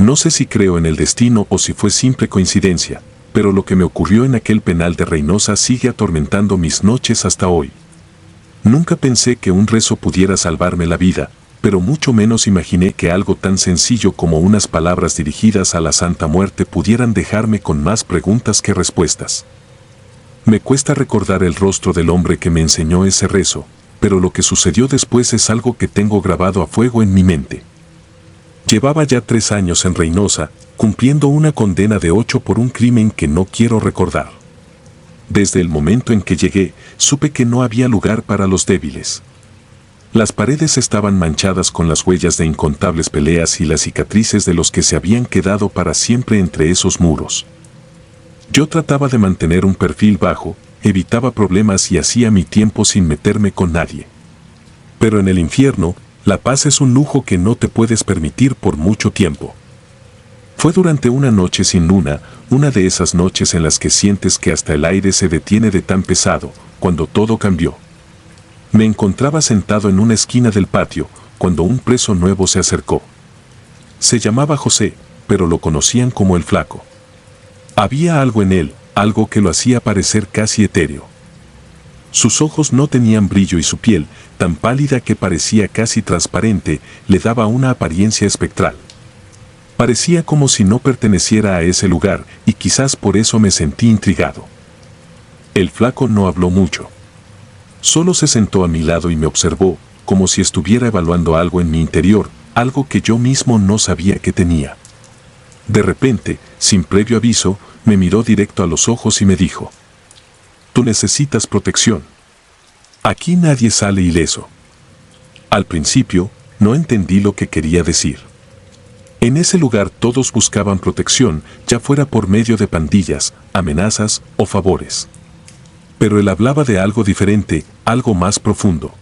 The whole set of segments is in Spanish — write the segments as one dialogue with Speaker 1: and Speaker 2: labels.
Speaker 1: No sé si creo en el destino o si fue simple coincidencia, pero lo que me ocurrió en aquel penal de Reynosa sigue atormentando mis noches hasta hoy. Nunca pensé que un rezo pudiera salvarme la vida, pero mucho menos imaginé que algo tan sencillo como unas palabras dirigidas a la Santa Muerte pudieran dejarme con más preguntas que respuestas. Me cuesta recordar el rostro del hombre que me enseñó ese rezo, pero lo que sucedió después es algo que tengo grabado a fuego en mi mente. Llevaba ya 3 años en Reynosa, cumpliendo una condena de 8 por un crimen que no quiero recordar. Desde el momento en que llegué, supe que no había lugar para los débiles. Las paredes estaban manchadas con las huellas de incontables peleas y las cicatrices de los que se habían quedado para siempre entre esos muros. Yo trataba de mantener un perfil bajo, evitaba problemas y hacía mi tiempo sin meterme con nadie. Pero en el infierno, la paz es un lujo que no te puedes permitir por mucho tiempo. Fue durante una noche sin luna, una de esas noches en las que sientes que hasta el aire se detiene de tan pesado, cuando todo cambió. Me encontraba sentado en una esquina del patio, cuando un preso nuevo se acercó. Se llamaba José, pero lo conocían como el Flaco. Había algo en él, algo que lo hacía parecer casi etéreo. Sus ojos no tenían brillo y su piel, tan pálida que parecía casi transparente, le daba una apariencia espectral. Parecía como si no perteneciera a ese lugar, y quizás por eso me sentí intrigado. El Flaco no habló mucho. Solo se sentó a mi lado y me observó, como si estuviera evaluando algo en mi interior, algo que yo mismo no sabía que tenía. De repente, sin previo aviso, me miró directo a los ojos y me dijo: «Tú necesitas protección. Aquí nadie sale ileso». Al principio, no entendí lo que quería decir. En ese lugar todos buscaban protección, ya fuera por medio de pandillas, amenazas o favores. Pero él hablaba de algo diferente, algo más profundo.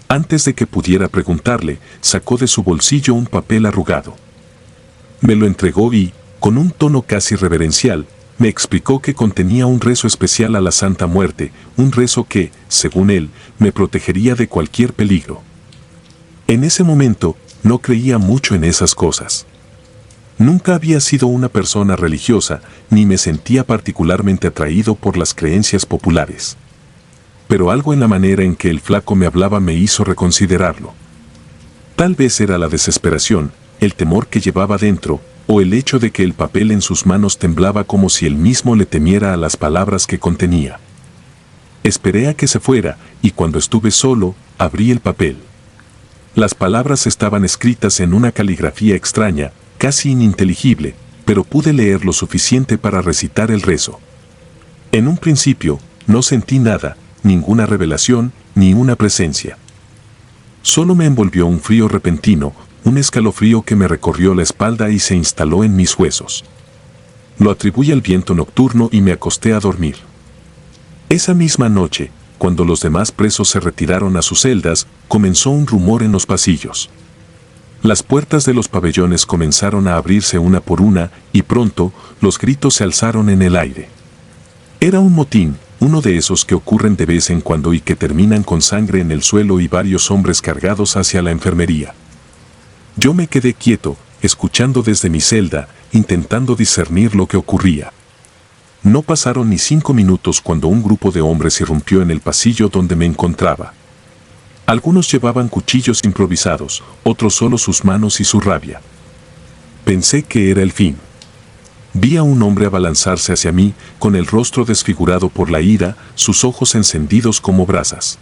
Speaker 1: Antes de que pudiera preguntarle, sacó de su bolsillo un papel arrugado. Me lo entregó y, con un tono casi reverencial, me explicó que contenía un rezo especial a la Santa Muerte, un rezo que, según él, me protegería de cualquier peligro. En ese momento, no creía mucho en esas cosas. Nunca había sido una persona religiosa, ni me sentía particularmente atraído por las creencias populares. Pero algo en la manera en que el Flaco me hablaba me hizo reconsiderarlo. Tal vez era la desesperación, el temor que llevaba dentro, o el hecho de que el papel en sus manos temblaba como si él mismo le temiera a las palabras que contenía. Esperé a que se fuera, y cuando estuve solo, abrí el papel. Las palabras estaban escritas en una caligrafía extraña, casi ininteligible, pero pude leer lo suficiente para recitar el rezo. En un principio, no sentí nada, ninguna revelación, ni una presencia. Solo me envolvió un frío repentino, un escalofrío que me recorrió la espalda y se instaló en mis huesos. Lo atribuí al viento nocturno y me acosté a dormir. Esa misma noche, cuando los demás presos se retiraron a sus celdas, comenzó un rumor en los pasillos. Las puertas de los pabellones comenzaron a abrirse una por una, y pronto, los gritos se alzaron en el aire. Era un motín, uno de esos que ocurren de vez en cuando y que terminan con sangre en el suelo y varios hombres cargados hacia la enfermería. Yo me quedé quieto, escuchando desde mi celda, intentando discernir lo que ocurría. No pasaron ni 5 minutos cuando un grupo de hombres irrumpió en el pasillo donde me encontraba. Algunos llevaban cuchillos improvisados, otros solo sus manos y su rabia. Pensé que era el fin. Vi a un hombre abalanzarse hacia mí, con el rostro desfigurado por la ira, sus ojos encendidos como brasas.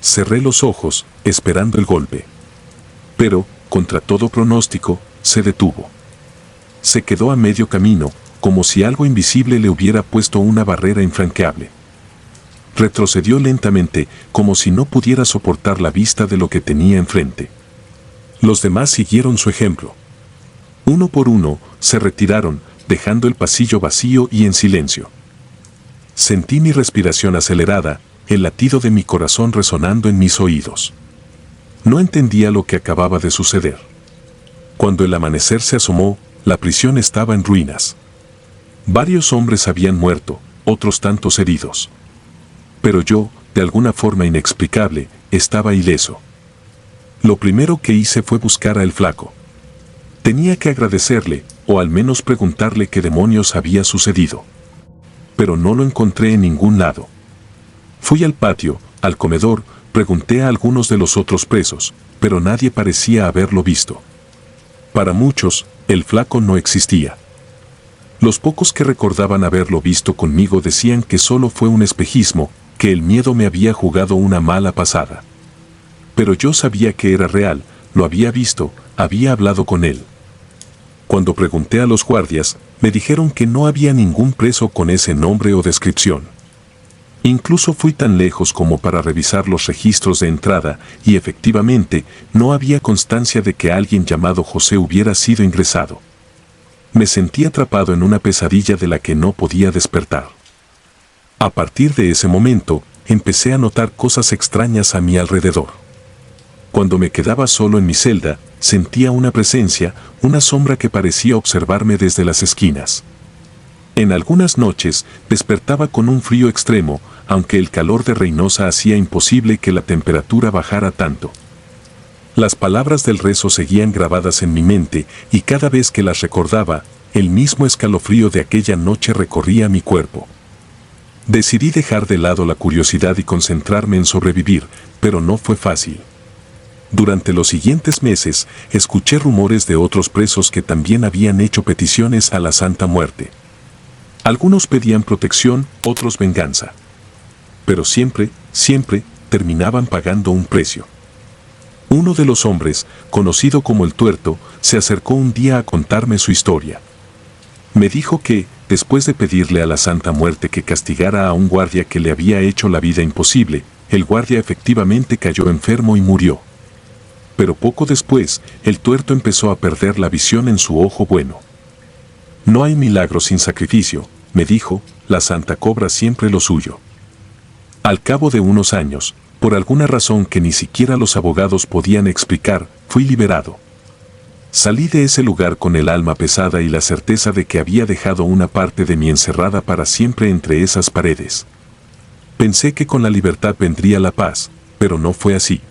Speaker 1: Cerré los ojos, esperando el golpe. Pero, contra todo pronóstico, se detuvo. Se quedó a medio camino, como si algo invisible le hubiera puesto una barrera infranqueable. Retrocedió lentamente, como si no pudiera soportar la vista de lo que tenía enfrente. Los demás siguieron su ejemplo. Uno por uno, se retiraron, dejando el pasillo vacío y en silencio. Sentí mi respiración acelerada, el latido de mi corazón resonando en mis oídos. No entendía lo que acababa de suceder. Cuando el amanecer se asomó, la prisión estaba en ruinas. Varios hombres habían muerto, otros tantos heridos. Pero yo, de alguna forma inexplicable, estaba ileso. Lo primero que hice fue buscar a el Flaco. Tenía que agradecerle, o al menos preguntarle qué demonios había sucedido. Pero no lo encontré en ningún lado. Fui al patio, al comedor, pregunté a algunos de los otros presos, pero nadie parecía haberlo visto. Para muchos, el flaco no existía. Los pocos que recordaban haberlo visto conmigo decían que solo fue un espejismo, que el miedo me había jugado una mala pasada. Pero yo sabía que era real, lo había visto, había hablado con él. Cuando pregunté a los guardias, me dijeron que no había ningún preso con ese nombre o descripción. Incluso fui tan lejos como para revisar los registros de entrada y efectivamente no había constancia de que alguien llamado José hubiera sido ingresado. Me sentí atrapado en una pesadilla de la que no podía despertar. A partir de ese momento, empecé a notar cosas extrañas a mi alrededor. Cuando me quedaba solo en mi celda, sentía una presencia, una sombra que parecía observarme desde las esquinas. En algunas noches, despertaba con un frío extremo, aunque el calor de Reynosa hacía imposible que la temperatura bajara tanto. Las palabras del rezo seguían grabadas en mi mente, y cada vez que las recordaba, el mismo escalofrío de aquella noche recorría mi cuerpo. Decidí dejar de lado la curiosidad y concentrarme en sobrevivir, pero no fue fácil. Durante los siguientes meses, escuché rumores de otros presos que también habían hecho peticiones a la Santa Muerte. Algunos pedían protección, otros venganza. Pero siempre terminaban pagando un precio. Uno de los hombres, conocido como el Tuerto, se acercó un día a contarme su historia. Me dijo que, después de pedirle a la Santa Muerte que castigara a un guardia que le había hecho la vida imposible, el guardia efectivamente cayó enfermo y murió. Pero poco después, el Tuerto empezó a perder la visión en su ojo bueno. No hay milagro sin sacrificio, me dijo, la Santa cobra siempre lo suyo. Al cabo de unos años, por alguna razón que ni siquiera los abogados podían explicar, fui liberado. Salí de ese lugar con el alma pesada y la certeza de que había dejado una parte de mí encerrada para siempre entre esas paredes. Pensé que con la libertad vendría la paz, pero no fue así.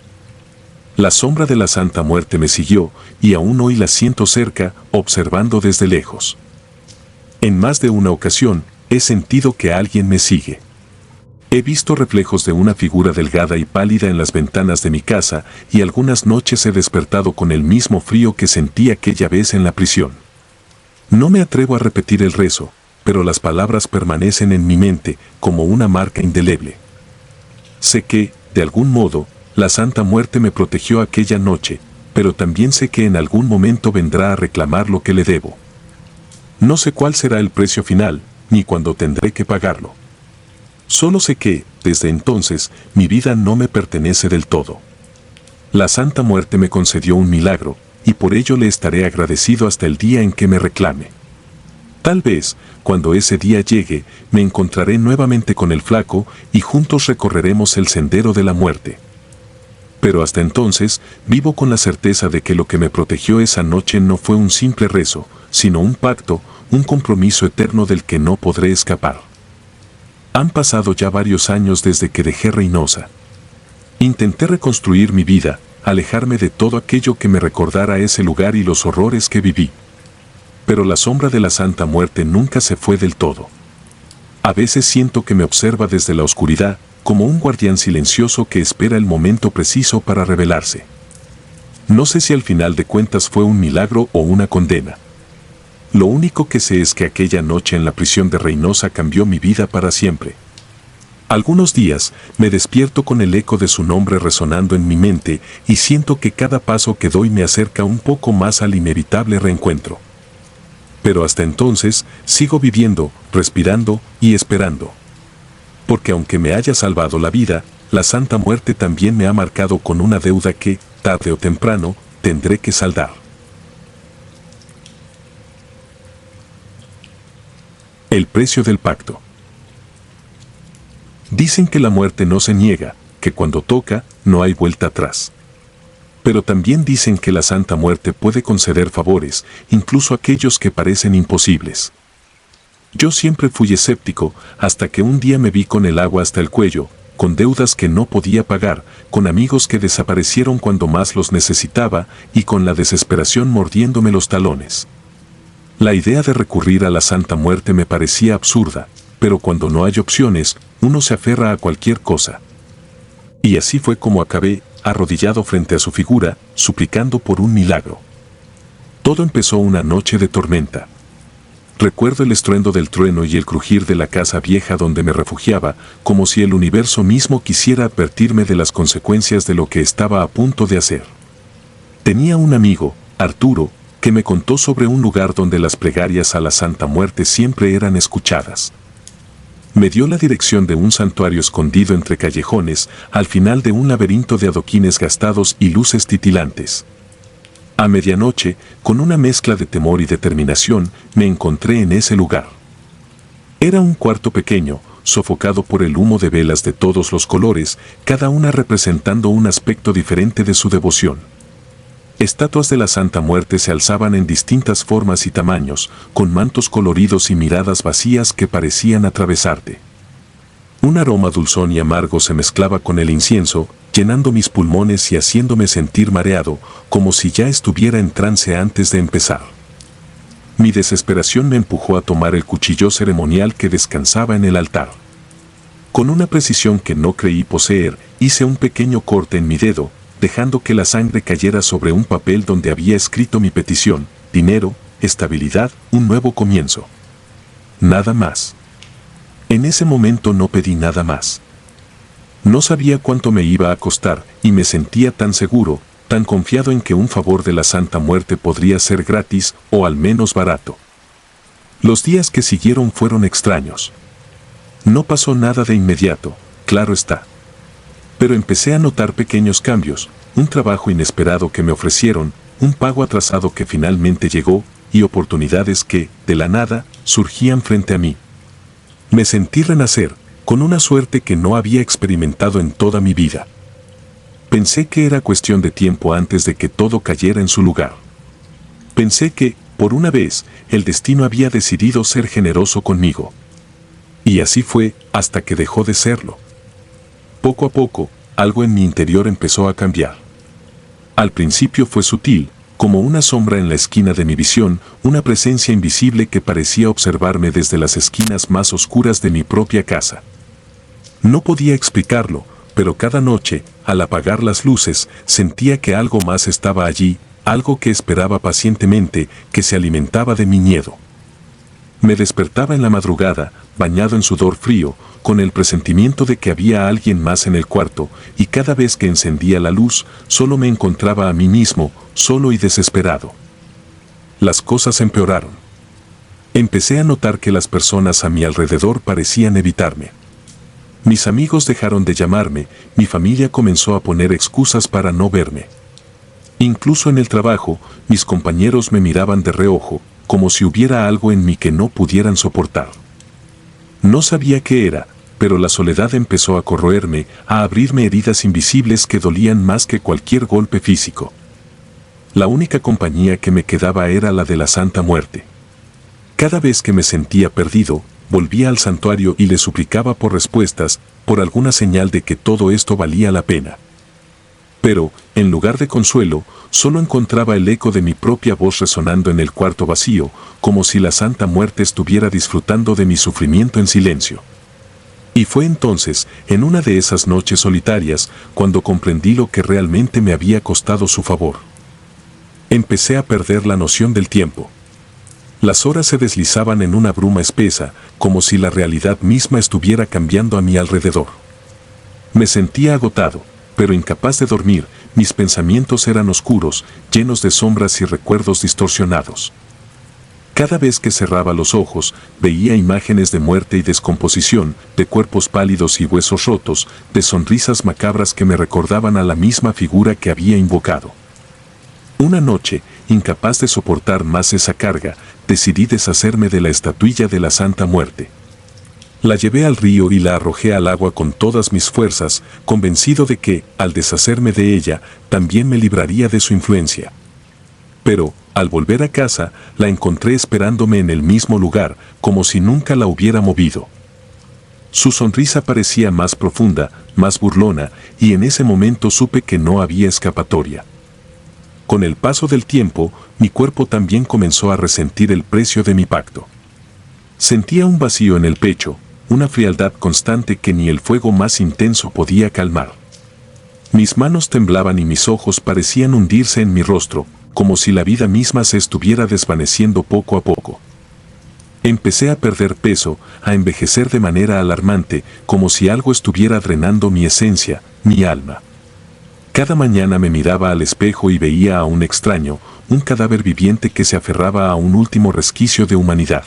Speaker 1: La sombra de la Santa Muerte me siguió, y aún hoy la siento cerca, observando desde lejos. En más de una ocasión, he sentido que alguien me sigue. He visto reflejos de una figura delgada y pálida en las ventanas de mi casa, y algunas noches he despertado con el mismo frío que sentí aquella vez en la prisión. No me atrevo a repetir el rezo, pero las palabras permanecen en mi mente como una marca indeleble. Sé que, de algún modo, la Santa Muerte me protegió aquella noche, pero también sé que en algún momento vendrá a reclamar lo que le debo. No sé cuál será el precio final, ni cuándo tendré que pagarlo. Solo sé que, desde entonces, mi vida no me pertenece del todo. La Santa Muerte me concedió un milagro, y por ello le estaré agradecido hasta el día en que me reclame. Tal vez, cuando ese día llegue, me encontraré nuevamente con el flaco, y juntos recorreremos el sendero de la muerte. Pero hasta entonces, vivo con la certeza de que lo que me protegió esa noche no fue un simple rezo, sino un pacto, un compromiso eterno del que no podré escapar. Han pasado ya varios años desde que dejé Reynosa. Intenté reconstruir mi vida, alejarme de todo aquello que me recordara ese lugar y los horrores que viví. Pero la sombra de la Santa Muerte nunca se fue del todo. A veces siento que me observa desde la oscuridad, como un guardián silencioso que espera el momento preciso para revelarse. No sé si al final de cuentas fue un milagro o una condena. Lo único que sé es que aquella noche en la prisión de Reynosa cambió mi vida para siempre. Algunos días me despierto con el eco de su nombre resonando en mi mente y siento que cada paso que doy me acerca un poco más al inevitable reencuentro. Pero hasta entonces sigo viviendo, respirando y esperando. Porque aunque me haya salvado la vida, la Santa Muerte también me ha marcado con una deuda que, tarde o temprano, tendré que saldar. El precio del pacto. Dicen que la muerte no se niega, que cuando toca, no hay vuelta atrás. Pero también dicen que la Santa Muerte puede conceder favores, incluso aquellos que parecen imposibles. Yo siempre fui escéptico, hasta que un día me vi con el agua hasta el cuello, con deudas que no podía pagar, con amigos que desaparecieron cuando más los necesitaba y con la desesperación mordiéndome los talones. La idea de recurrir a la Santa Muerte me parecía absurda, pero cuando no hay opciones, uno se aferra a cualquier cosa. Y así fue como acabé, arrodillado frente a su figura, suplicando por un milagro. Todo empezó una noche de tormenta. Recuerdo el estruendo del trueno y el crujir de la casa vieja donde me refugiaba, como si el universo mismo quisiera advertirme de las consecuencias de lo que estaba a punto de hacer. Tenía un amigo, Arturo, que me contó sobre un lugar donde las plegarias a la Santa Muerte siempre eran escuchadas. Me dio la dirección de un santuario escondido entre callejones, al final de un laberinto de adoquines gastados y luces titilantes. A medianoche, con una mezcla de temor y determinación, me encontré en ese lugar. Era un cuarto pequeño, sofocado por el humo de velas de todos los colores, cada una representando un aspecto diferente de su devoción. Estatuas de la Santa Muerte se alzaban en distintas formas y tamaños, con mantos coloridos y miradas vacías que parecían atravesarte. Un aroma dulzón y amargo se mezclaba con el incienso, llenando mis pulmones y haciéndome sentir mareado, como si ya estuviera en trance antes de empezar. Mi desesperación me empujó a tomar el cuchillo ceremonial que descansaba en el altar. Con una precisión que no creí poseer, hice un pequeño corte en mi dedo, dejando que la sangre cayera sobre un papel donde había escrito mi petición: dinero, estabilidad, un nuevo comienzo. Nada más. En ese momento no pedí nada más. No sabía cuánto me iba a costar, y me sentía tan seguro, tan confiado en que un favor de la Santa Muerte podría ser gratis, o al menos barato. Los días que siguieron fueron extraños. No pasó nada de inmediato, claro está. Pero empecé a notar pequeños cambios, un trabajo inesperado que me ofrecieron, un pago atrasado que finalmente llegó, y oportunidades que, de la nada, surgían frente a mí. Me sentí renacer, con una suerte que no había experimentado en toda mi vida. Pensé que era cuestión de tiempo antes de que todo cayera en su lugar. Pensé que, por una vez, el destino había decidido ser generoso conmigo. Y así fue, hasta que dejó de serlo. Poco a poco, algo en mi interior empezó a cambiar. Al principio fue sutil, como una sombra en la esquina de mi visión, una presencia invisible que parecía observarme desde las esquinas más oscuras de mi propia casa. No podía explicarlo, pero cada noche, al apagar las luces, sentía que algo más estaba allí, algo que esperaba pacientemente, que se alimentaba de mi miedo. Me despertaba en la madrugada, bañado en sudor frío, con el presentimiento de que había alguien más en el cuarto, y cada vez que encendía la luz, solo me encontraba a mí mismo, solo y desesperado. Las cosas empeoraron. Empecé a notar que las personas a mi alrededor parecían evitarme. Mis amigos dejaron de llamarme, mi familia comenzó a poner excusas para no verme. Incluso en el trabajo, mis compañeros me miraban de reojo, como si hubiera algo en mí que no pudieran soportar. No sabía qué era, pero la soledad empezó a corroerme, a abrirme heridas invisibles que dolían más que cualquier golpe físico. La única compañía que me quedaba era la de la Santa Muerte. Cada vez que me sentía perdido, volvía al santuario y le suplicaba por respuestas, por alguna señal de que todo esto valía la pena. Pero, en lugar de consuelo, solo encontraba el eco de mi propia voz resonando en el cuarto vacío, como si la Santa Muerte estuviera disfrutando de mi sufrimiento en silencio. Y fue entonces, en una de esas noches solitarias, cuando comprendí lo que realmente me había costado su favor. Empecé a perder la noción del tiempo. Las horas se deslizaban en una bruma espesa, como si la realidad misma estuviera cambiando a mi alrededor. Me sentía agotado, pero incapaz de dormir. Mis pensamientos eran oscuros, llenos de sombras y recuerdos distorsionados. Cada vez que cerraba los ojos, veía imágenes de muerte y descomposición, de cuerpos pálidos y huesos rotos, de sonrisas macabras que me recordaban a la misma figura que había invocado. Una noche, incapaz de soportar más esa carga, decidí deshacerme de la estatuilla de la Santa Muerte. La llevé al río y la arrojé al agua con todas mis fuerzas, convencido de que, al deshacerme de ella, también me libraría de su influencia. Pero, al volver a casa, la encontré esperándome en el mismo lugar, como si nunca la hubiera movido. Su sonrisa parecía más profunda, más burlona, y en ese momento supe que no había escapatoria. Con el paso del tiempo, mi cuerpo también comenzó a resentir el precio de mi pacto. Sentía un vacío en el pecho, una frialdad constante que ni el fuego más intenso podía calmar. Mis manos temblaban y mis ojos parecían hundirse en mi rostro, como si la vida misma se estuviera desvaneciendo poco a poco. Empecé a perder peso, a envejecer de manera alarmante, como si algo estuviera drenando mi esencia, mi alma. Cada mañana me miraba al espejo y veía a un extraño, un cadáver viviente que se aferraba a un último resquicio de humanidad.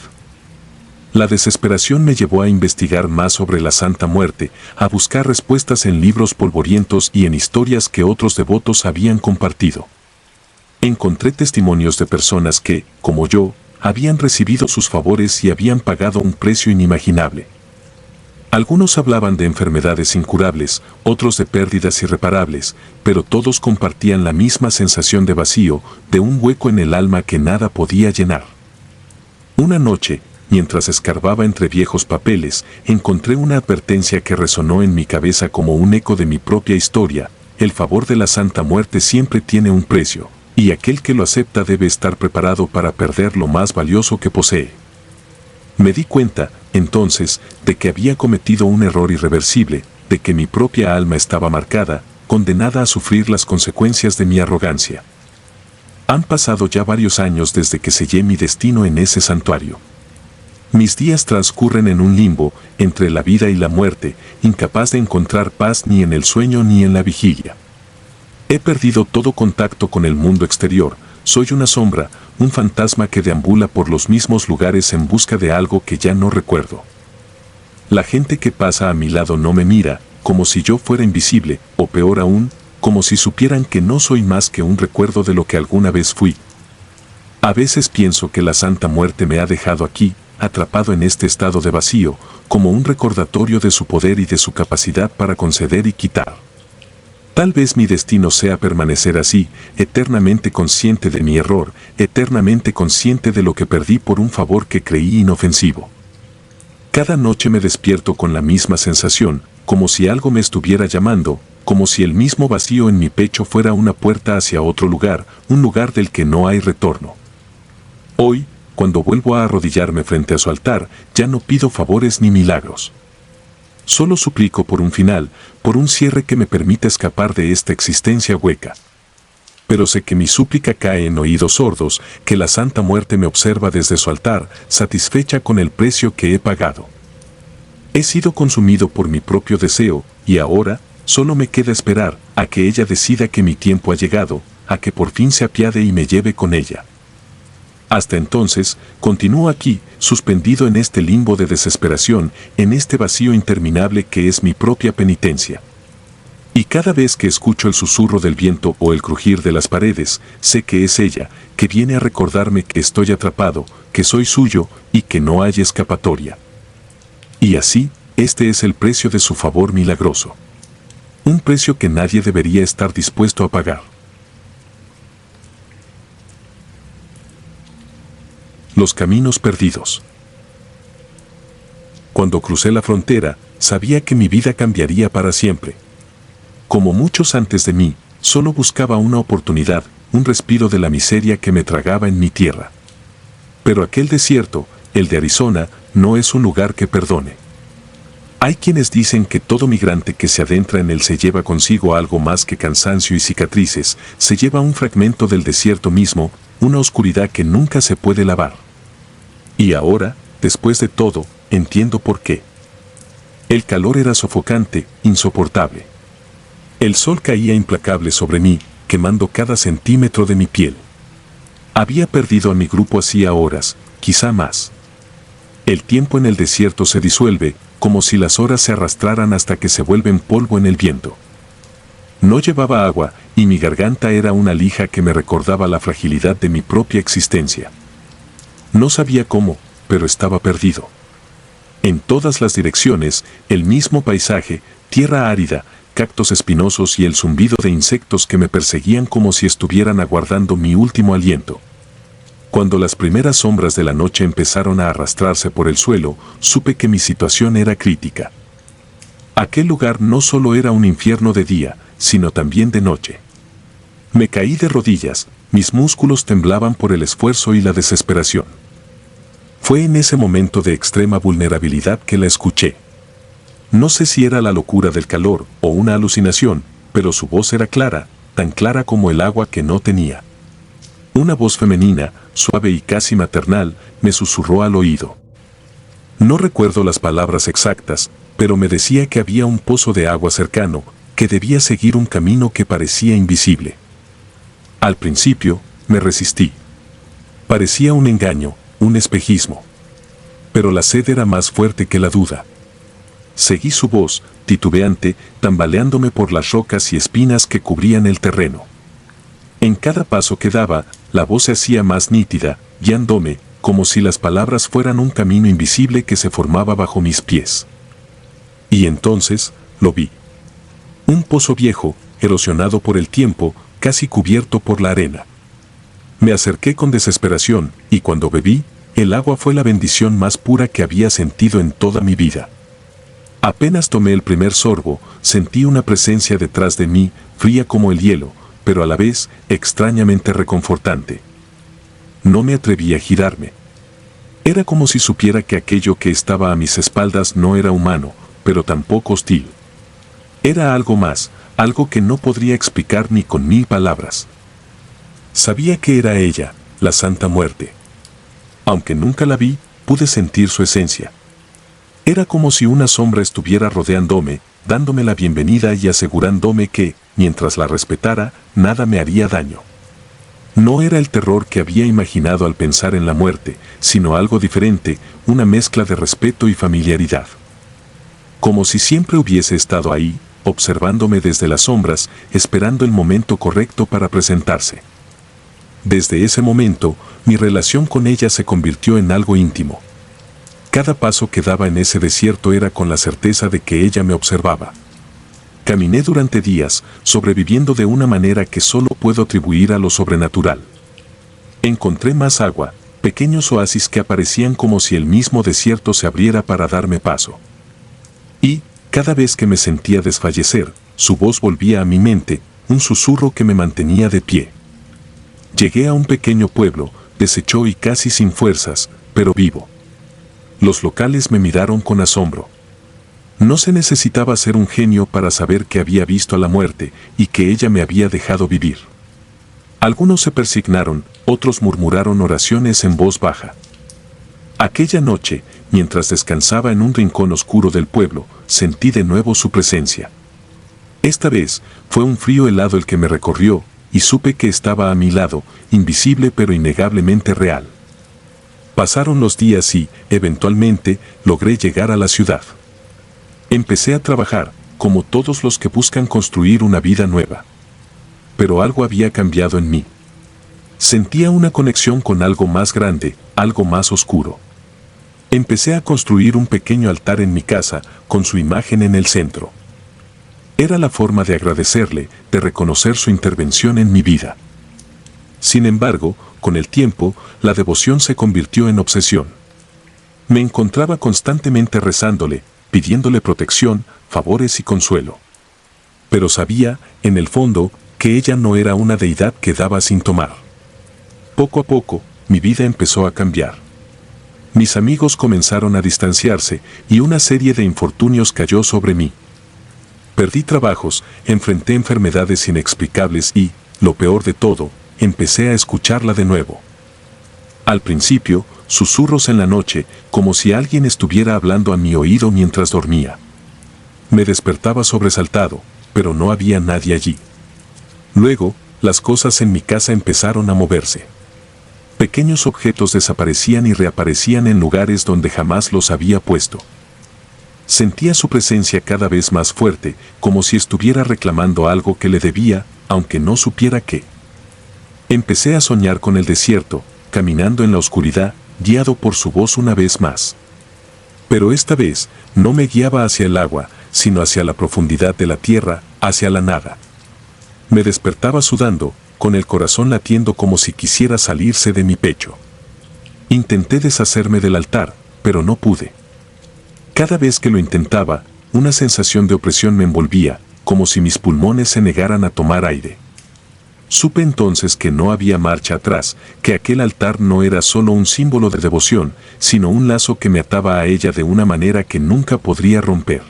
Speaker 1: La desesperación me llevó a investigar más sobre la Santa Muerte, a buscar respuestas en libros polvorientos y en historias que otros devotos habían compartido. Encontré testimonios de personas que, como yo, habían recibido sus favores y habían pagado un precio inimaginable. Algunos hablaban de enfermedades incurables, otros de pérdidas irreparables, pero todos compartían la misma sensación de vacío, de un hueco en el alma que nada podía llenar. Una noche, mientras escarbaba entre viejos papeles, encontré una advertencia que resonó en mi cabeza como un eco de mi propia historia: el favor de la Santa Muerte siempre tiene un precio, y aquel que lo acepta debe estar preparado para perder lo más valioso que posee. Me di cuenta, entonces, de que había cometido un error irreversible, de que mi propia alma estaba marcada, condenada a sufrir las consecuencias de mi arrogancia. Han pasado ya varios años desde que sellé mi destino en ese santuario. Mis días transcurren en un limbo, entre la vida y la muerte, incapaz de encontrar paz ni en el sueño ni en la vigilia. He perdido todo contacto con el mundo exterior, soy una sombra, un fantasma que deambula por los mismos lugares en busca de algo que ya no recuerdo. La gente que pasa a mi lado no me mira, como si yo fuera invisible, o peor aún, como si supieran que no soy más que un recuerdo de lo que alguna vez fui. A veces pienso que la Santa Muerte me ha dejado aquí, atrapado en este estado de vacío, como un recordatorio de su poder y de su capacidad para conceder y quitar. Tal vez mi destino sea permanecer así, eternamente consciente de mi error, eternamente consciente de lo que perdí por un favor que creí inofensivo. Cada noche me despierto con la misma sensación, como si algo me estuviera llamando, como si el mismo vacío en mi pecho fuera una puerta hacia otro lugar, un lugar del que no hay retorno. Hoy, cuando vuelvo a arrodillarme frente a su altar, ya no pido favores ni milagros. Solo suplico por un final, por un cierre que me permita escapar de esta existencia hueca. Pero sé que mi súplica cae en oídos sordos, que la Santa Muerte me observa desde su altar, satisfecha con el precio que he pagado. He sido consumido por mi propio deseo, y ahora, solo me queda esperar a que ella decida que mi tiempo ha llegado, a que por fin se apiade y me lleve con ella. Hasta entonces, continúo aquí, suspendido en este limbo de desesperación, en este vacío interminable que es mi propia penitencia. Y cada vez que escucho el susurro del viento o el crujir de las paredes, sé que es ella, que viene a recordarme que estoy atrapado, que soy suyo y que no hay escapatoria. Y así, este es el precio de su favor milagroso. Un precio que nadie debería estar dispuesto a pagar. Los caminos perdidos. Cuando crucé la frontera, sabía que mi vida cambiaría para siempre. Como muchos antes de mí, solo buscaba una oportunidad, un respiro de la miseria que me tragaba en mi tierra. Pero aquel desierto, el de Arizona, no es un lugar que perdone. Hay quienes dicen que todo migrante que se adentra en él se lleva consigo algo más que cansancio y cicatrices, se lleva un fragmento del desierto mismo, una oscuridad que nunca se puede lavar. Y ahora, después de todo, entiendo por qué. El calor era sofocante, insoportable. El sol caía implacable sobre mí, quemando cada centímetro de mi piel. Había perdido a mi grupo hacía horas, quizá más. El tiempo en el desierto se disuelve, como si las horas se arrastraran hasta que se vuelven polvo en el viento. No llevaba agua, y mi garganta era una lija que me recordaba la fragilidad de mi propia existencia. No sabía cómo, pero estaba perdido. En todas las direcciones, el mismo paisaje, tierra árida, cactos espinosos y el zumbido de insectos que me perseguían como si estuvieran aguardando mi último aliento. Cuando las primeras sombras de la noche empezaron a arrastrarse por el suelo, supe que mi situación era crítica. Aquel lugar no solo era un infierno de día, sino también de noche. Me caí de rodillas, mis músculos temblaban por el esfuerzo y la desesperación. Fue en ese momento de extrema vulnerabilidad que la escuché. No sé si era la locura del calor o una alucinación, pero su voz era clara, tan clara como el agua que no tenía. Una voz femenina, suave y casi maternal, me susurró al oído. No recuerdo las palabras exactas, pero me decía que había un pozo de agua cercano, que debía seguir un camino que parecía invisible. Al principio, me resistí. Parecía un engaño, un espejismo. Pero la sed era más fuerte que la duda. Seguí su voz, titubeante, tambaleándome por las rocas y espinas que cubrían el terreno. En cada paso que daba, la voz se hacía más nítida, guiándome, como si las palabras fueran un camino invisible que se formaba bajo mis pies. Y entonces, lo vi. Un pozo viejo, erosionado por el tiempo, casi cubierto por la arena. Me acerqué con desesperación, y cuando bebí, el agua fue la bendición más pura que había sentido en toda mi vida. Apenas tomé el primer sorbo, sentí una presencia detrás de mí, fría como el hielo, pero a la vez extrañamente reconfortante. No me atreví a girarme. Era como si supiera que aquello que estaba a mis espaldas no era humano, pero tampoco hostil. Era algo más, algo que no podría explicar ni con 1000 palabras. Sabía que era ella, la Santa Muerte. Aunque nunca la vi, pude sentir su esencia. Era como si una sombra estuviera rodeándome, dándome la bienvenida y asegurándome que, mientras la respetara, nada me haría daño. No era el terror que había imaginado al pensar en la muerte, sino algo diferente, una mezcla de respeto y familiaridad. Como si siempre hubiese estado ahí, observándome desde las sombras, esperando el momento correcto para presentarse. Desde ese momento, mi relación con ella se convirtió en algo íntimo. Cada paso que daba en ese desierto era con la certeza de que ella me observaba. Caminé durante días, sobreviviendo de una manera que solo puedo atribuir a lo sobrenatural. Encontré más agua, pequeños oasis que aparecían como si el mismo desierto se abriera para darme paso. Y, cada vez que me sentía desfallecer, su voz volvía a mi mente, un susurro que me mantenía de pie. Llegué a un pequeño pueblo, deshecho y casi sin fuerzas, pero vivo. Los locales me miraron con asombro. No se necesitaba ser un genio para saber que había visto a la muerte y que ella me había dejado vivir. Algunos se persignaron, otros murmuraron oraciones en voz baja. Aquella noche, mientras descansaba en un rincón oscuro del pueblo, sentí de nuevo su presencia. Esta vez, fue un frío helado el que me recorrió, y supe que estaba a mi lado, invisible pero innegablemente real. Pasaron los días y, eventualmente, logré llegar a la ciudad. Empecé a trabajar, como todos los que buscan construir una vida nueva. Pero algo había cambiado en mí. Sentía una conexión con algo más grande, algo más oscuro. Empecé a construir un pequeño altar en mi casa, con su imagen en el centro. Era la forma de agradecerle, de reconocer su intervención en mi vida. Sin embargo, con el tiempo, la devoción se convirtió en obsesión. Me encontraba constantemente rezándole, pidiéndole protección, favores y consuelo. Pero sabía, en el fondo, que ella no era una deidad que daba sin tomar. Poco a poco, mi vida empezó a cambiar. Mis amigos comenzaron a distanciarse y una serie de infortunios cayó sobre mí. Perdí trabajos, enfrenté enfermedades inexplicables y, lo peor de todo, empecé a escucharla de nuevo. Al principio, susurros en la noche, como si alguien estuviera hablando a mi oído mientras dormía. Me despertaba sobresaltado, pero no había nadie allí. Luego, las cosas en mi casa empezaron a moverse. Pequeños objetos desaparecían y reaparecían en lugares donde jamás los había puesto. Sentía su presencia cada vez más fuerte, como si estuviera reclamando algo que le debía, aunque no supiera qué. Empecé a soñar con el desierto, caminando en la oscuridad, guiado por su voz una vez más. Pero esta vez, no me guiaba hacia el agua, sino hacia la profundidad de la tierra, hacia la nada. Me despertaba sudando, con el corazón latiendo como si quisiera salirse de mi pecho. Intenté deshacerme del altar, pero no pude. Cada vez que lo intentaba, una sensación de opresión me envolvía, como si mis pulmones se negaran a tomar aire. Supe entonces que no había marcha atrás, que aquel altar no era solo un símbolo de devoción, sino un lazo que me ataba a ella de una manera que nunca podría romper.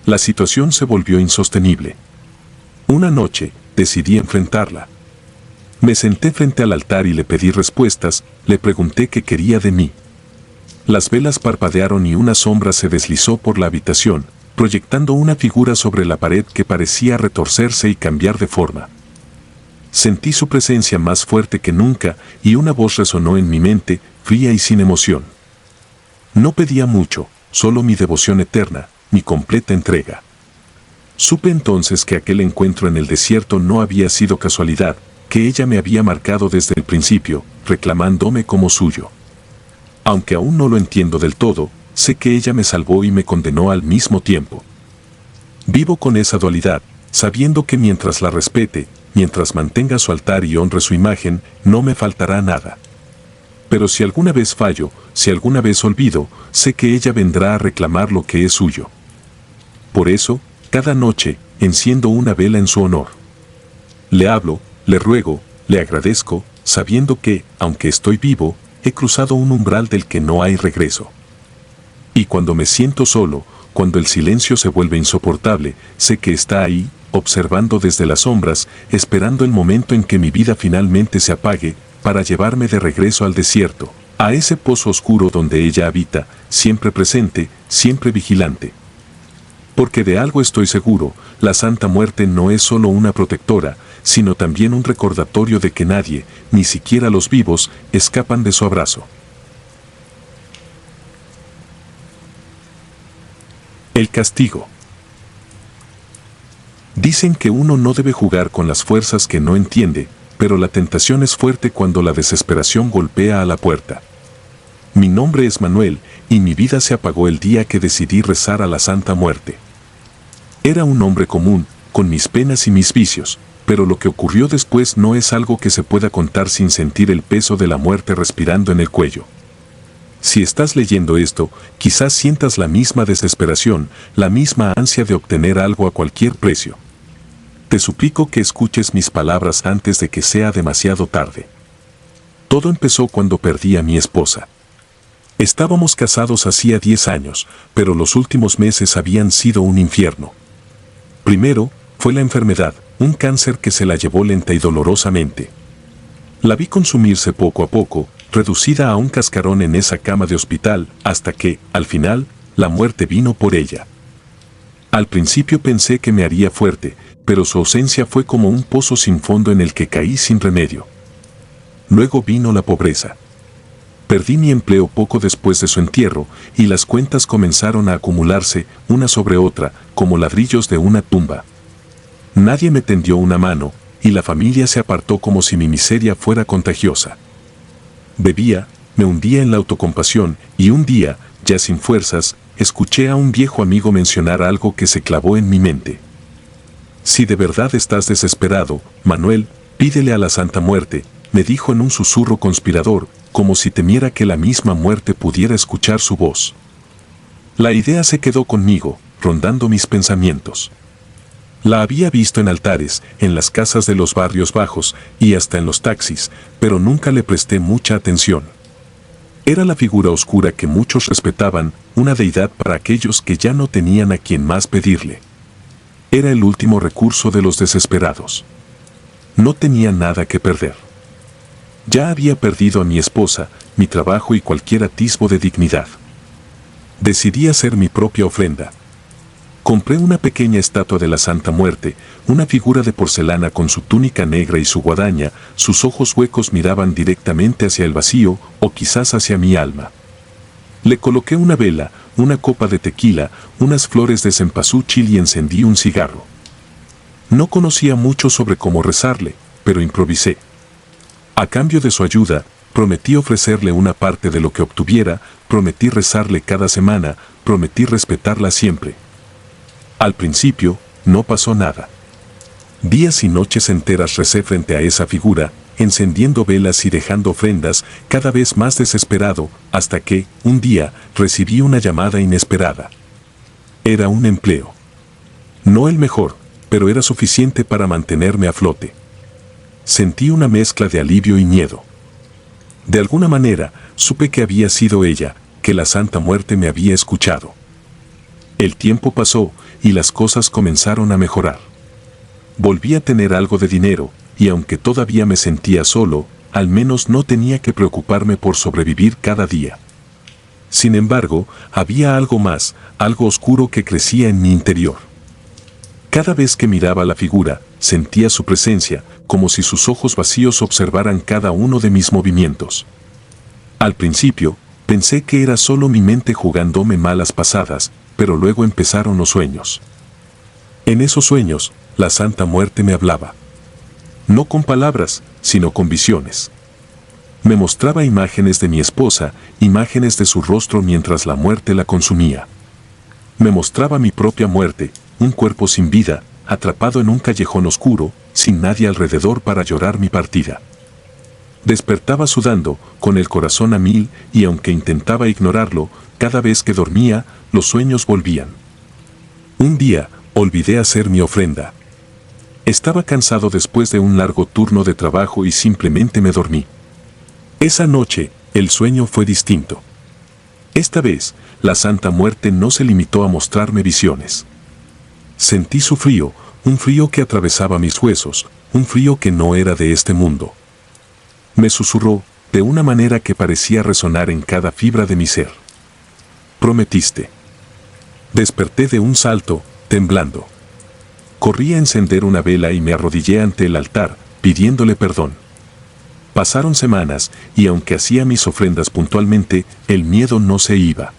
Speaker 1: La situación se volvió insostenible. Una noche, decidí enfrentarla. Me senté frente al altar y le pedí respuestas, le pregunté qué quería de mí. Las velas parpadearon y una sombra se deslizó por la habitación, proyectando una figura sobre la pared que parecía retorcerse y cambiar de forma. Sentí su presencia más fuerte que nunca y una voz resonó en mi mente, fría y sin emoción. No pedía mucho, solo mi devoción eterna, mi completa entrega. Supe entonces que aquel encuentro en el desierto no había sido casualidad, que ella me había marcado desde el principio, reclamándome como suyo. Aunque aún no lo entiendo del todo, sé que ella me salvó y me condenó al mismo tiempo. Vivo con esa dualidad, sabiendo que mientras la respete, mientras mantenga su altar y honre su imagen, no me faltará nada. Pero si alguna vez fallo, si alguna vez olvido, sé que ella vendrá a reclamar lo que es suyo. Por eso, cada noche, enciendo una vela en su honor. Le hablo, le ruego, le agradezco, sabiendo que, aunque estoy vivo, he cruzado un umbral del que no hay regreso. Y cuando me siento solo, cuando el silencio se vuelve insoportable, sé que está ahí, observando desde las sombras, esperando el momento en que mi vida finalmente se apague, para llevarme de regreso al desierto, a ese pozo oscuro donde ella habita, siempre presente, siempre vigilante. Porque de algo estoy seguro, la Santa Muerte no es solo una protectora, sino también un recordatorio de que nadie, ni siquiera los vivos, escapan de su abrazo. El castigo. Dicen que uno no debe jugar con las fuerzas que no entiende, pero la tentación es fuerte cuando la desesperación golpea a la puerta. Mi nombre es Manuel, y mi vida se apagó el día que decidí rezar a la Santa Muerte. Era un hombre común, con mis penas y mis vicios, pero lo que ocurrió después no es algo que se pueda contar sin sentir el peso de la muerte respirando en el cuello. Si estás leyendo esto, quizás sientas la misma desesperación, la misma ansia de obtener algo a cualquier precio. Te suplico que escuches mis palabras antes de que sea demasiado tarde. Todo empezó cuando perdí a mi esposa. Estábamos casados hacía 10 años, pero los últimos meses habían sido un infierno. Primero, fue la enfermedad, un cáncer que se la llevó lenta y dolorosamente. La vi consumirse poco a poco, reducida a un cascarón en esa cama de hospital, hasta que, al final, la muerte vino por ella. Al principio pensé que me haría fuerte, pero su ausencia fue como un pozo sin fondo en el que caí sin remedio. Luego vino la pobreza. Perdí mi empleo poco después de su entierro, y las cuentas comenzaron a acumularse, una sobre otra, como ladrillos de una tumba. Nadie me tendió una mano, y la familia se apartó como si mi miseria fuera contagiosa. Bebía, me hundía en la autocompasión, y un día, ya sin fuerzas, escuché a un viejo amigo mencionar algo que se clavó en mi mente. Si de verdad estás desesperado, Manuel, pídele a la Santa Muerte, me dijo en un susurro conspirador, como si temiera que la misma muerte pudiera escuchar su voz. La idea se quedó conmigo, rondando mis pensamientos. La había visto en altares, en las casas de los barrios bajos y hasta en los taxis, pero nunca le presté mucha atención. Era la figura oscura que muchos respetaban, una deidad para aquellos que ya no tenían a quien más pedirle. Era el último recurso de los desesperados. No tenía nada que perder. Ya había perdido a mi esposa, mi trabajo y cualquier atisbo de dignidad. Decidí hacer mi propia ofrenda. Compré una pequeña estatua de la Santa Muerte, una figura de porcelana con su túnica negra y su guadaña, sus ojos huecos miraban directamente hacia el vacío o quizás hacia mi alma. Le coloqué una vela, una copa de tequila, unas flores de cempasúchil y encendí un cigarro. No conocía mucho sobre cómo rezarle, pero improvisé. A cambio de su ayuda, prometí ofrecerle una parte de lo que obtuviera, prometí rezarle cada semana, prometí respetarla siempre. Al principio, no pasó nada. Días y noches enteras recé frente a esa figura, encendiendo velas y dejando ofrendas, cada vez más desesperado, hasta que, un día, recibí una llamada inesperada. Era un empleo. No el mejor, pero era suficiente para mantenerme a flote. Sentí una mezcla de alivio y miedo. De alguna manera, supe que había sido ella, que la Santa Muerte me había escuchado. El tiempo pasó, y las cosas comenzaron a mejorar. Volví a tener algo de dinero, y aunque todavía me sentía solo, al menos no tenía que preocuparme por sobrevivir cada día. Sin embargo, había algo más, algo oscuro que crecía en mi interior. Cada vez que miraba la figura, sentía su presencia, como si sus ojos vacíos observaran cada uno de mis movimientos. Al principio, pensé que era solo mi mente jugándome malas pasadas, pero luego empezaron los sueños. En esos sueños, la Santa Muerte me hablaba. No con palabras, sino con visiones. Me mostraba imágenes de mi esposa, imágenes de su rostro mientras la muerte la consumía. Me mostraba mi propia muerte, un cuerpo sin vida, atrapado en un callejón oscuro, sin nadie alrededor para llorar mi partida. Despertaba sudando, con el corazón a mil, y aunque intentaba ignorarlo, cada vez que dormía, los sueños volvían. Un día, olvidé hacer mi ofrenda. Estaba cansado después de un largo turno de trabajo y simplemente me dormí. Esa noche, el sueño fue distinto. Esta vez, la Santa Muerte no se limitó a mostrarme visiones. Sentí su frío, un frío que atravesaba mis huesos, un frío que no era de este mundo. Me susurró, de una manera que parecía resonar en cada fibra de mi ser. Prometiste. Desperté de un salto, temblando. Corrí a encender una vela y me arrodillé ante el altar, pidiéndole perdón. Pasaron semanas, y aunque hacía mis ofrendas puntualmente, el miedo no se iba.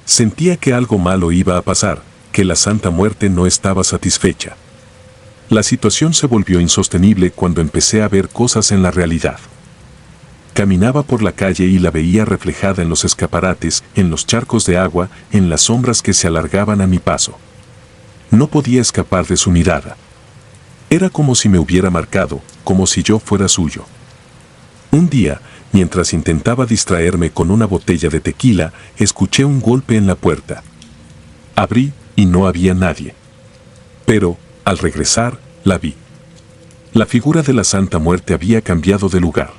Speaker 1: Sentía que algo malo iba a pasar, que la Santa Muerte no estaba satisfecha. La situación se volvió insostenible cuando empecé a ver cosas en la realidad. Caminaba por la calle y la veía reflejada en los escaparates, en los charcos de agua, en las sombras que se alargaban a mi paso. No podía escapar de su mirada. Era como si me hubiera marcado, como si yo fuera suyo. Un día, mientras intentaba distraerme con una botella de tequila, escuché un golpe en la puerta. Abrí, y no había nadie. Pero, al regresar, la vi. La figura de la Santa Muerte había cambiado de lugar.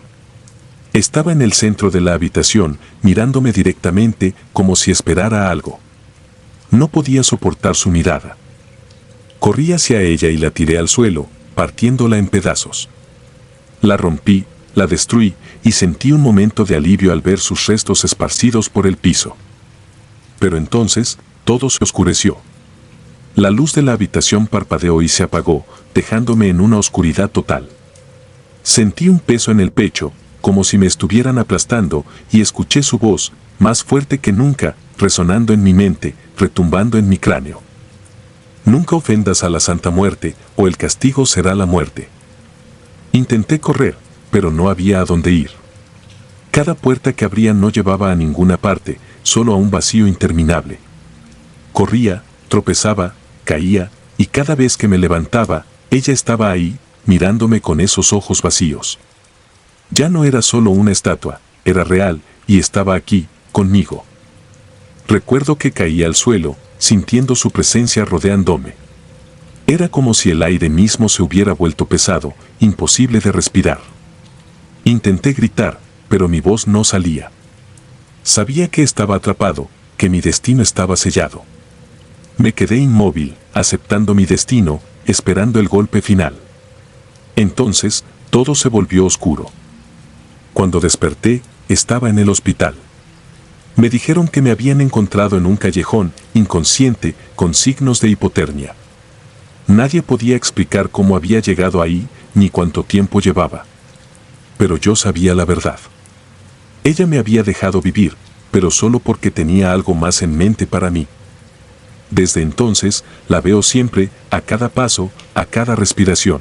Speaker 1: Estaba en el centro de la habitación, mirándome directamente, como si esperara algo. No podía soportar su mirada. Corrí hacia ella y la tiré al suelo, partiéndola en pedazos. La rompí, la destruí, y sentí un momento de alivio al ver sus restos esparcidos por el piso. Pero entonces, todo se oscureció. La luz de la habitación parpadeó y se apagó, dejándome en una oscuridad total. Sentí un peso en el pecho, como si me estuvieran aplastando, y escuché su voz, más fuerte que nunca, resonando en mi mente, retumbando en mi cráneo. Nunca ofendas a la Santa Muerte, o el castigo será la muerte. Intenté correr, pero no había a dónde ir. Cada puerta que abría no llevaba a ninguna parte, solo a un vacío interminable. Corría, tropezaba, caía, y cada vez que me levantaba, ella estaba ahí, mirándome con esos ojos vacíos. Ya no era solo una estatua, era real, y estaba aquí, conmigo. Recuerdo que caía al suelo, sintiendo su presencia rodeándome. Era como si el aire mismo se hubiera vuelto pesado, imposible de respirar. Intenté gritar, pero mi voz no salía. Sabía que estaba atrapado, que mi destino estaba sellado. Me quedé inmóvil, aceptando mi destino, esperando el golpe final. Entonces, todo se volvió oscuro. Cuando desperté, estaba en el hospital. Me dijeron que me habían encontrado en un callejón, inconsciente, con signos de hipotermia. Nadie podía explicar cómo había llegado ahí, ni cuánto tiempo llevaba. Pero yo sabía la verdad. Ella me había dejado vivir, pero solo porque tenía algo más en mente para mí. Desde entonces, la veo siempre, a cada paso, a cada respiración.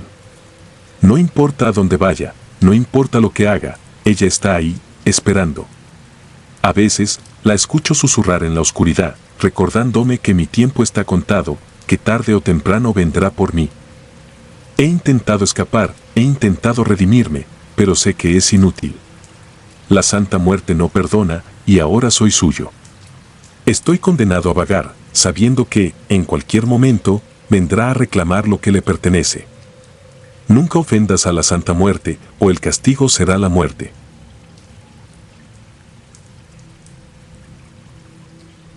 Speaker 1: No importa a dónde vaya, no importa lo que haga, ella está ahí, esperando. A veces, la escucho susurrar en la oscuridad, recordándome que mi tiempo está contado, que tarde o temprano vendrá por mí. He intentado escapar, he intentado redimirme, pero sé que es inútil. La Santa Muerte no perdona, y ahora soy suyo. Estoy condenado a vagar, sabiendo que, en cualquier momento, vendrá a reclamar lo que le pertenece. Nunca ofendas a la Santa Muerte, o el castigo será la muerte.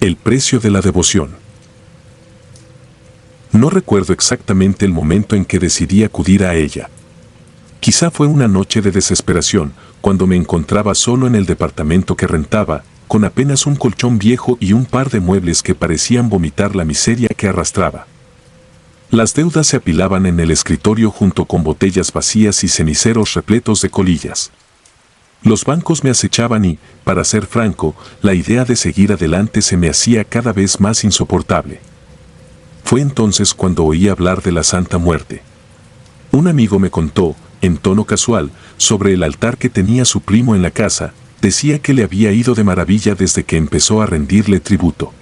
Speaker 1: El precio de la devoción. No recuerdo exactamente el momento en que decidí acudir a ella. Quizá fue una noche de desesperación, cuando me encontraba solo en el departamento que rentaba, con apenas un colchón viejo y un par de muebles que parecían vomitar la miseria que arrastraba. Las deudas se apilaban en el escritorio junto con botellas vacías y ceniceros repletos de colillas. Los bancos me acechaban y, para ser franco, la idea de seguir adelante se me hacía cada vez más insoportable. Fue entonces cuando oí hablar de la Santa Muerte. Un amigo me contó, en tono casual, sobre el altar que tenía su primo en la casa. Decía que le había ido de maravilla desde que empezó a rendirle tributo.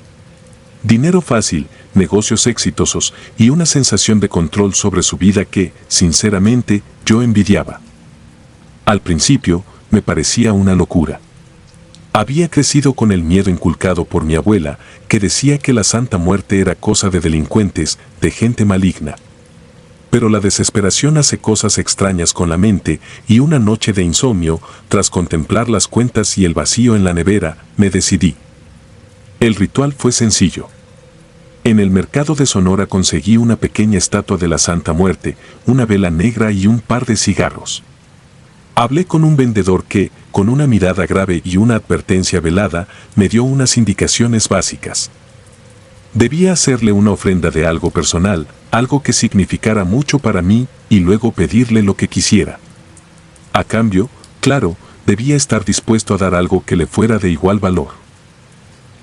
Speaker 1: Dinero fácil, negocios exitosos y una sensación de control sobre su vida que, sinceramente, yo envidiaba. Al principio, me parecía una locura. Había crecido con el miedo inculcado por mi abuela, que decía que la Santa Muerte era cosa de delincuentes, de gente maligna. Pero la desesperación hace cosas extrañas con la mente, y una noche de insomnio, tras contemplar las cuentas y el vacío en la nevera, me decidí. El ritual fue sencillo. En el mercado de Sonora conseguí una pequeña estatua de la Santa Muerte, una vela negra y un par de cigarros. Hablé con un vendedor que, con una mirada grave y una advertencia velada, me dio unas indicaciones básicas. Debía hacerle una ofrenda de algo personal, algo que significara mucho para mí, y luego pedirle lo que quisiera. A cambio, claro, debía estar dispuesto a dar algo que le fuera de igual valor.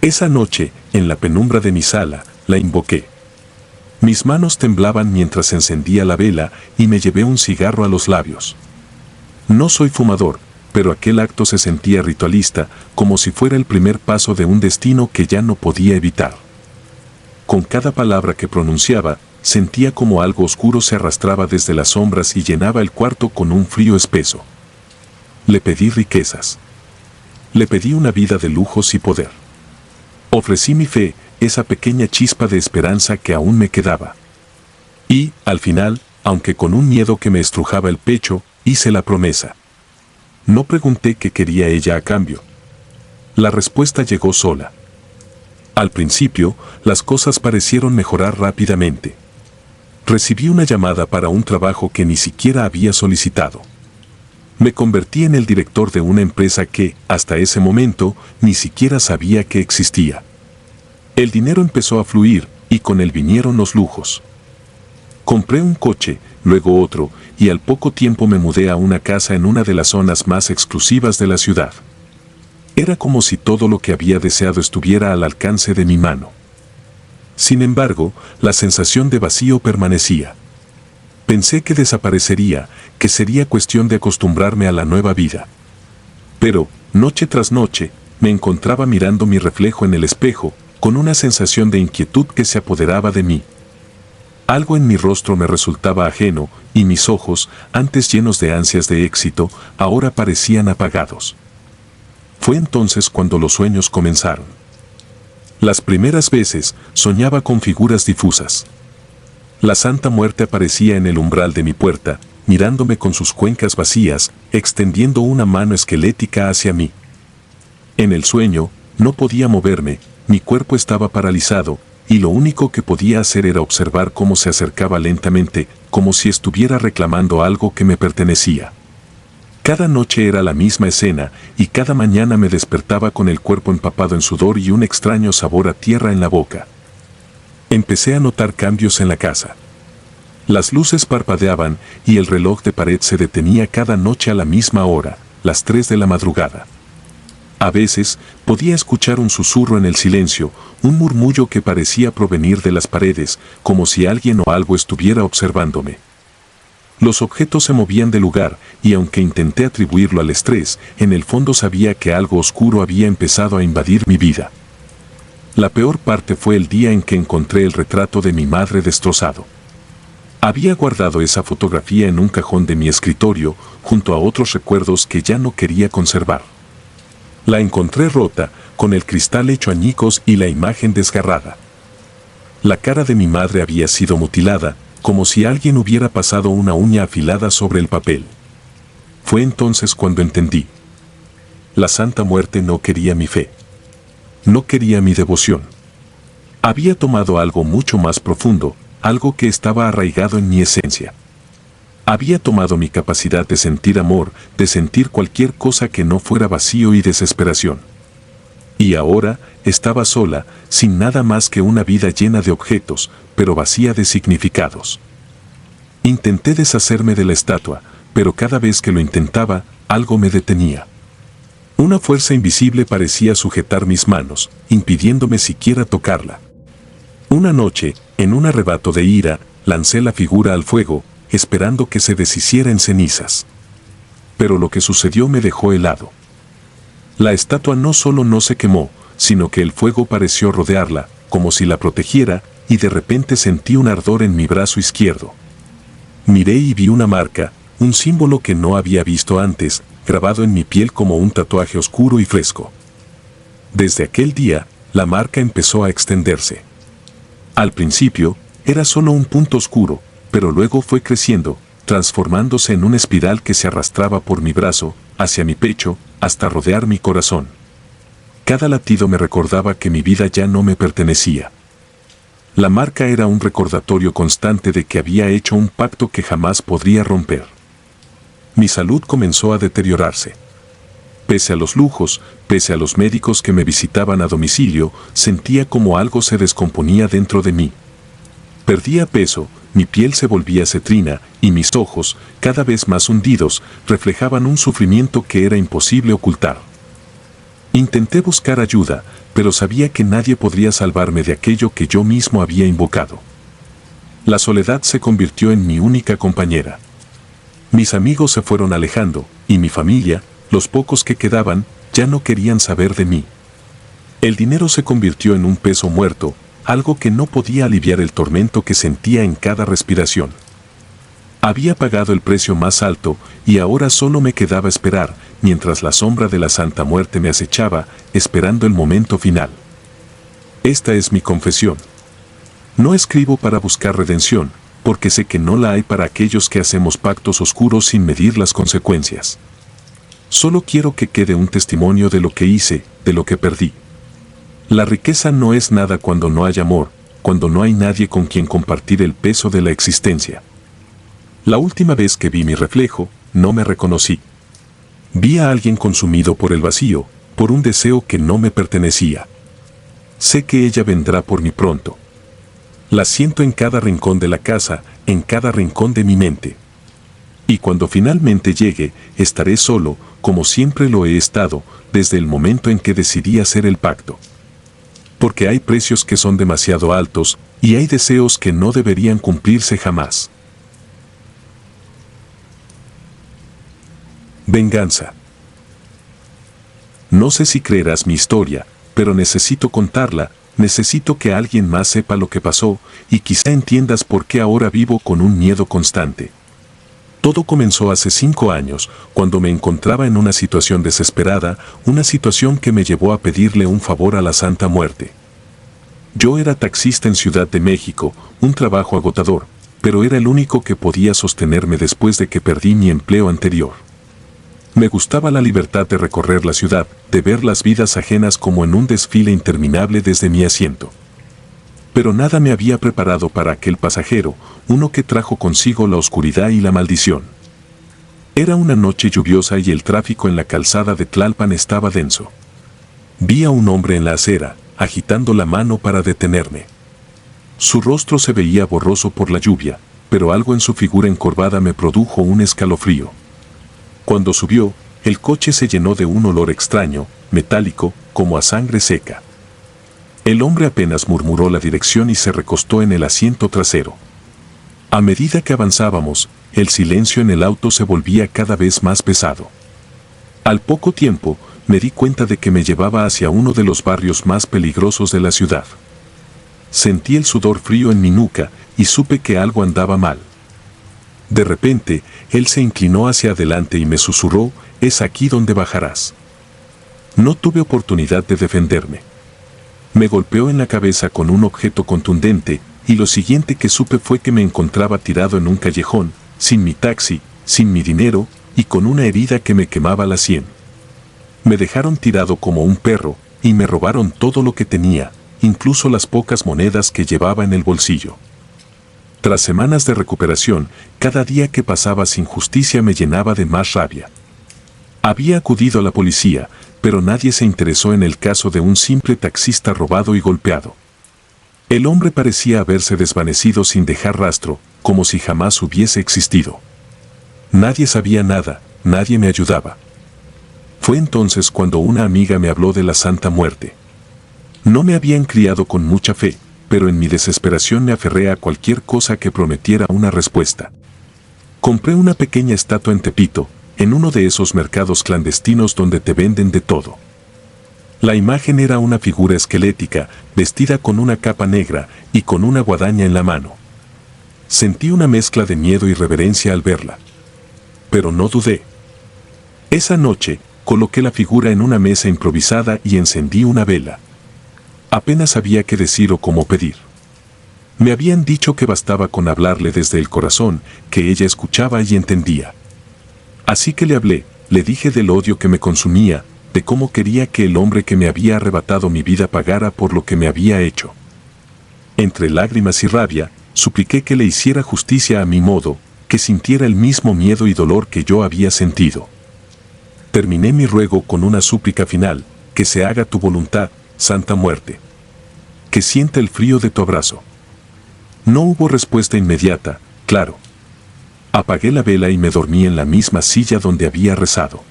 Speaker 1: Esa noche, en la penumbra de mi sala, la invoqué. Mis manos temblaban mientras encendía la vela y me llevé un cigarro a los labios. No soy fumador, pero aquel acto se sentía ritualista, como si fuera el primer paso de un destino que ya no podía evitar. Con cada palabra que pronunciaba, sentía como algo oscuro se arrastraba desde las sombras y llenaba el cuarto con un frío espeso. Le pedí riquezas. Le pedí una vida de lujos y poder. Ofrecí mi fe, esa pequeña chispa de esperanza que aún me quedaba. Y, al final, aunque con un miedo que me estrujaba el pecho, hice la promesa. No pregunté qué quería ella a cambio. La respuesta llegó sola. Al principio, las cosas parecieron mejorar rápidamente. Recibí una llamada para un trabajo que ni siquiera había solicitado. Me convertí en el director de una empresa que, hasta ese momento, ni siquiera sabía que existía. El dinero empezó a fluir, y con él vinieron los lujos. Compré un coche, luego otro, y al poco tiempo me mudé a una casa en una de las zonas más exclusivas de la ciudad. Era como si todo lo que había deseado estuviera al alcance de mi mano. Sin embargo, la sensación de vacío permanecía. Pensé que desaparecería, que sería cuestión de acostumbrarme a la nueva vida. Pero, noche tras noche, me encontraba mirando mi reflejo en el espejo, con una sensación de inquietud que se apoderaba de mí. Algo en mi rostro me resultaba ajeno, y mis ojos, antes llenos de ansias de éxito, ahora parecían apagados. Fue entonces cuando los sueños comenzaron. Las primeras veces, soñaba con figuras difusas. La Santa Muerte aparecía en el umbral de mi puerta, mirándome con sus cuencas vacías, extendiendo una mano esquelética hacia mí. En el sueño, no podía moverme, mi cuerpo estaba paralizado, y lo único que podía hacer era observar cómo se acercaba lentamente, como si estuviera reclamando algo que me pertenecía. Cada noche era la misma escena, y cada mañana me despertaba con el cuerpo empapado en sudor y un extraño sabor a tierra en la boca. Empecé a notar cambios en la casa. Las luces parpadeaban, y el reloj de pared se detenía cada noche a la misma hora, las 3 de la madrugada. A veces, podía escuchar un susurro en el silencio, un murmullo que parecía provenir de las paredes, como si alguien o algo estuviera observándome. Los objetos se movían de lugar, y aunque intenté atribuirlo al estrés, en el fondo sabía que algo oscuro había empezado a invadir mi vida. La peor parte fue el día en que encontré el retrato de mi madre destrozado. Había guardado esa fotografía en un cajón de mi escritorio, junto a otros recuerdos que ya no quería conservar. La encontré rota, con el cristal hecho añicos y la imagen desgarrada. La cara de mi madre había sido mutilada, como si alguien hubiera pasado una uña afilada sobre el papel. Fue entonces cuando entendí. La Santa Muerte no quería mi fe. No quería mi devoción. Había tomado algo mucho más profundo, algo que estaba arraigado en mi esencia. Había tomado mi capacidad de sentir amor, de sentir cualquier cosa que no fuera vacío y desesperación. Y ahora estaba sola, sin nada más que una vida llena de objetos, pero vacía de significados. Intenté deshacerme de la estatua, pero cada vez que lo intentaba, algo me detenía. Una fuerza invisible parecía sujetar mis manos, impidiéndome siquiera tocarla. Una noche, en un arrebato de ira, lancé la figura al fuego, esperando que se deshiciera en cenizas. Pero lo que sucedió me dejó helado. La estatua no solo no se quemó, sino que el fuego pareció rodearla, como si la protegiera, y de repente sentí un ardor en mi brazo izquierdo. Miré y vi una marca, un símbolo que no había visto antes, grabado en mi piel como un tatuaje oscuro y fresco. Desde aquel día, la marca empezó a extenderse. Al principio, era solo un punto oscuro, pero luego fue creciendo, transformándose en una espiral que se arrastraba por mi brazo, hacia mi pecho, hasta rodear mi corazón. Cada latido me recordaba que mi vida ya no me pertenecía. La marca era un recordatorio constante de que había hecho un pacto que jamás podría romper. Mi salud comenzó a deteriorarse. Pese a los lujos, pese a los médicos que me visitaban a domicilio, sentía como algo se descomponía dentro de mí. Perdía peso, mi piel se volvía cetrina, y mis ojos, cada vez más hundidos, reflejaban un sufrimiento que era imposible ocultar. Intenté buscar ayuda, pero sabía que nadie podría salvarme de aquello que yo mismo había invocado. La soledad se convirtió en mi única compañera. Mis amigos se fueron alejando, y mi familia, los pocos que quedaban, ya no querían saber de mí. El dinero se convirtió en un peso muerto, algo que no podía aliviar el tormento que sentía en cada respiración. Había pagado el precio más alto y ahora solo me quedaba esperar, mientras la sombra de la Santa Muerte me acechaba, esperando el momento final. Esta es mi confesión. No escribo para buscar redención, porque sé que no la hay para aquellos que hacemos pactos oscuros sin medir las consecuencias. Solo quiero que quede un testimonio de lo que hice, de lo que perdí. La riqueza no es nada cuando no hay amor, cuando no hay nadie con quien compartir el peso de la existencia. La última vez que vi mi reflejo, no me reconocí. Vi a alguien consumido por el vacío, por un deseo que no me pertenecía. Sé que ella vendrá por mí pronto. La siento en cada rincón de la casa, en cada rincón de mi mente. Y cuando finalmente llegue, estaré solo, como siempre lo he estado, desde el momento en que decidí hacer el pacto. Porque hay precios que son demasiado altos, y hay deseos que no deberían cumplirse jamás. Venganza. No sé si creerás mi historia, pero necesito contarla, necesito que alguien más sepa lo que pasó, y quizá entiendas por qué ahora vivo con un miedo constante. Todo comenzó hace 5 años, cuando me encontraba en una situación desesperada, una situación que me llevó a pedirle un favor a la Santa Muerte. Yo era taxista en Ciudad de México, un trabajo agotador, pero era el único que podía sostenerme después de que perdí mi empleo anterior. Me gustaba la libertad de recorrer la ciudad, de ver las vidas ajenas como en un desfile interminable desde mi asiento. Pero nada me había preparado para aquel pasajero, uno que trajo consigo la oscuridad y la maldición. Era una noche lluviosa y el tráfico en la calzada de Tlalpan estaba denso. Vi a un hombre en la acera, agitando la mano para detenerme. Su rostro se veía borroso por la lluvia, pero algo en su figura encorvada me produjo un escalofrío. Cuando subió, el coche se llenó de un olor extraño, metálico, como a sangre seca. El hombre apenas murmuró la dirección y se recostó en el asiento trasero. A medida que avanzábamos, el silencio en el auto se volvía cada vez más pesado. Al poco tiempo, me di cuenta de que me llevaba hacia uno de los barrios más peligrosos de la ciudad. Sentí el sudor frío en mi nuca y supe que algo andaba mal. De repente, él se inclinó hacia adelante y me susurró, «Es aquí donde bajarás». No tuve oportunidad de defenderme. Me golpeó en la cabeza con un objeto contundente, y lo siguiente que supe fue que me encontraba tirado en un callejón, sin mi taxi, sin mi dinero, y con una herida que me quemaba la sien. Me dejaron tirado como un perro, y me robaron todo lo que tenía, incluso las pocas monedas que llevaba en el bolsillo. Tras semanas de recuperación, cada día que pasaba sin justicia me llenaba de más rabia. Había acudido a la policía, pero nadie se interesó en el caso de un simple taxista robado y golpeado. El hombre parecía haberse desvanecido sin dejar rastro, como si jamás hubiese existido. Nadie sabía nada, nadie me ayudaba. Fue entonces cuando una amiga me habló de la Santa Muerte. No me habían criado con mucha fe, pero en mi desesperación me aferré a cualquier cosa que prometiera una respuesta. Compré una pequeña estatua en Tepito, en uno de esos mercados clandestinos donde te venden de todo. La imagen era una figura esquelética, vestida con una capa negra y con una guadaña en la mano. Sentí una mezcla de miedo y reverencia al verla. Pero no dudé. Esa noche, coloqué la figura en una mesa improvisada y encendí una vela. Apenas sabía qué decir o cómo pedir. Me habían dicho que bastaba con hablarle desde el corazón, que ella escuchaba y entendía. Así que le hablé, le dije del odio que me consumía, de cómo quería que el hombre que me había arrebatado mi vida pagara por lo que me había hecho. Entre lágrimas y rabia, supliqué que le hiciera justicia a mi modo, que sintiera el mismo miedo y dolor que yo había sentido. Terminé mi ruego con una súplica final, que se haga tu voluntad, Santa Muerte. Que sienta el frío de tu abrazo. No hubo respuesta inmediata, claro. Apagué la vela y me dormí en la misma silla donde había rezado.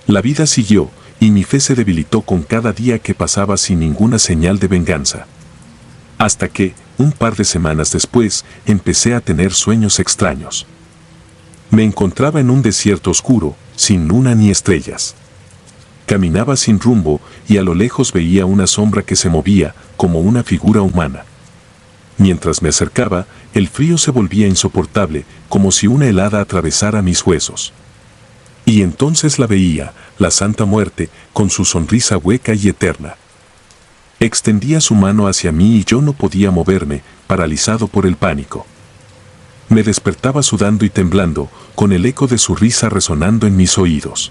Speaker 1: La vida siguió, y mi fe se debilitó con cada día que pasaba sin ninguna señal de venganza. Hasta que, un par de semanas después, empecé a tener sueños extraños. Me encontraba en un desierto oscuro, sin luna ni estrellas. Caminaba sin rumbo y a lo lejos veía una sombra que se movía, como una figura humana. Mientras me acercaba, el frío se volvía insoportable, como si una helada atravesara mis huesos. Y entonces la veía, la Santa Muerte, con su sonrisa hueca y eterna. Extendía su mano hacia mí y yo no podía moverme, paralizado por el pánico. Me despertaba sudando y temblando, con el eco de su risa resonando en mis oídos.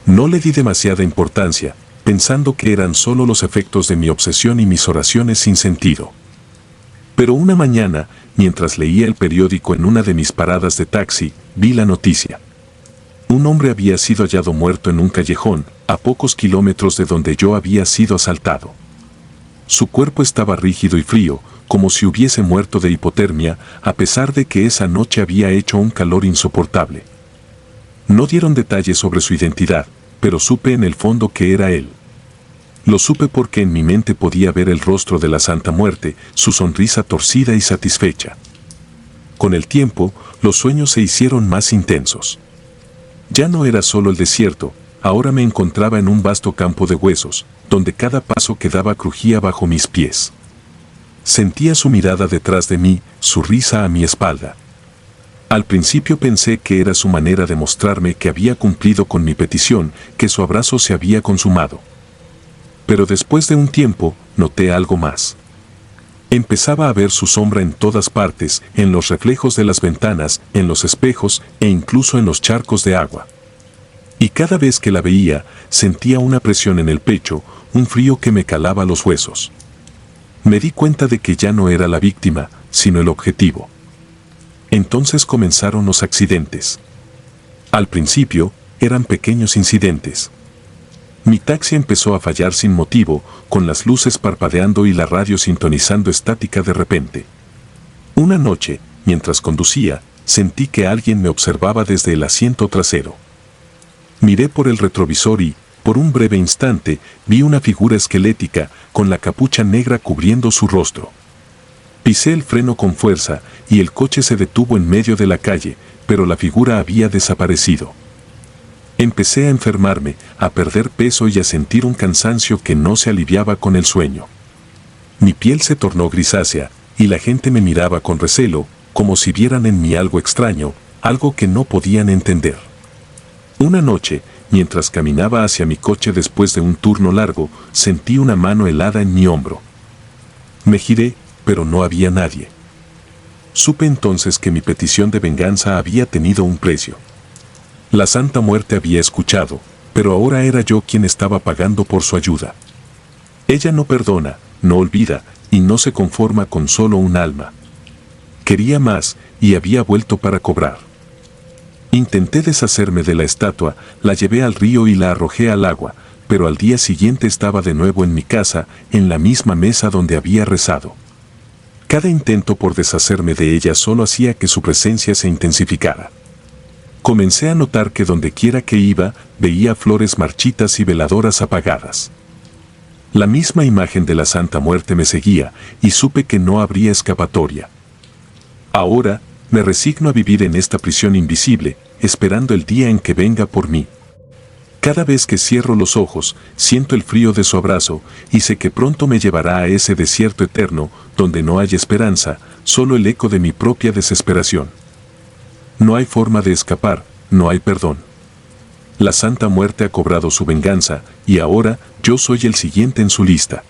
Speaker 1: No le di demasiada importancia, pensando que eran solo los efectos de mi obsesión y mis oraciones sin sentido. Pero una mañana, mientras leía el periódico en una de mis paradas de taxi, vi la noticia. Un hombre había sido hallado muerto en un callejón, a pocos kilómetros de donde yo había sido asaltado. Su cuerpo estaba rígido y frío, como si hubiese muerto de hipotermia, a pesar de que esa noche había hecho un calor insoportable. No dieron detalles sobre su identidad, pero supe en el fondo que era él. Lo supe porque en mi mente podía ver el rostro de la Santa Muerte, su sonrisa torcida y satisfecha. Con el tiempo, los sueños se hicieron más intensos. Ya no era solo el desierto, ahora me encontraba en un vasto campo de huesos, donde cada paso que daba crujía bajo mis pies. Sentía su mirada detrás de mí, su risa a mi espalda. Al principio pensé que era su manera de mostrarme que había cumplido con mi petición, que su abrazo se había consumado. Pero después de un tiempo, noté algo más. Empezaba a ver su sombra en todas partes, en los reflejos de las ventanas, en los espejos e incluso en los charcos de agua. Y cada vez que la veía, sentía una presión en el pecho, un frío que me calaba los huesos. Me di cuenta de que ya no era la víctima, sino el objetivo. Entonces comenzaron los accidentes. Al principio, eran pequeños incidentes. Mi taxi empezó a fallar sin motivo, con las luces parpadeando y la radio sintonizando estática de repente. Una noche, mientras conducía, sentí que alguien me observaba desde el asiento trasero. Miré por el retrovisor y, por un breve instante, vi una figura esquelética, con la capucha negra cubriendo su rostro. Pisé el freno con fuerza, y el coche se detuvo en medio de la calle, pero la figura había desaparecido. Empecé a enfermarme, a perder peso y a sentir un cansancio que no se aliviaba con el sueño. Mi piel se tornó grisácea, y la gente me miraba con recelo, como si vieran en mí algo extraño, algo que no podían entender. Una noche, mientras caminaba hacia mi coche después de un turno largo, sentí una mano helada en mi hombro. Me giré, pero no había nadie. Supe entonces que mi petición de venganza había tenido un precio. La Santa Muerte había escuchado, pero ahora era yo quien estaba pagando por su ayuda. Ella no perdona, no olvida, y no se conforma con solo un alma. Quería más, y había vuelto para cobrar. Intenté deshacerme de la estatua, la llevé al río y la arrojé al agua, pero al día siguiente estaba de nuevo en mi casa, en la misma mesa donde había rezado. Cada intento por deshacerme de ella solo hacía que su presencia se intensificara. Comencé a notar que donde quiera que iba, veía flores marchitas y veladoras apagadas. La misma imagen de la Santa Muerte me seguía, y supe que no habría escapatoria. Ahora, me resigno a vivir en esta prisión invisible, esperando el día en que venga por mí. Cada vez que cierro los ojos, siento el frío de su abrazo, y sé que pronto me llevará a ese desierto eterno, donde no hay esperanza, solo el eco de mi propia desesperación. No hay forma de escapar, no hay perdón. La Santa Muerte ha cobrado su venganza, y ahora yo soy el siguiente en su lista.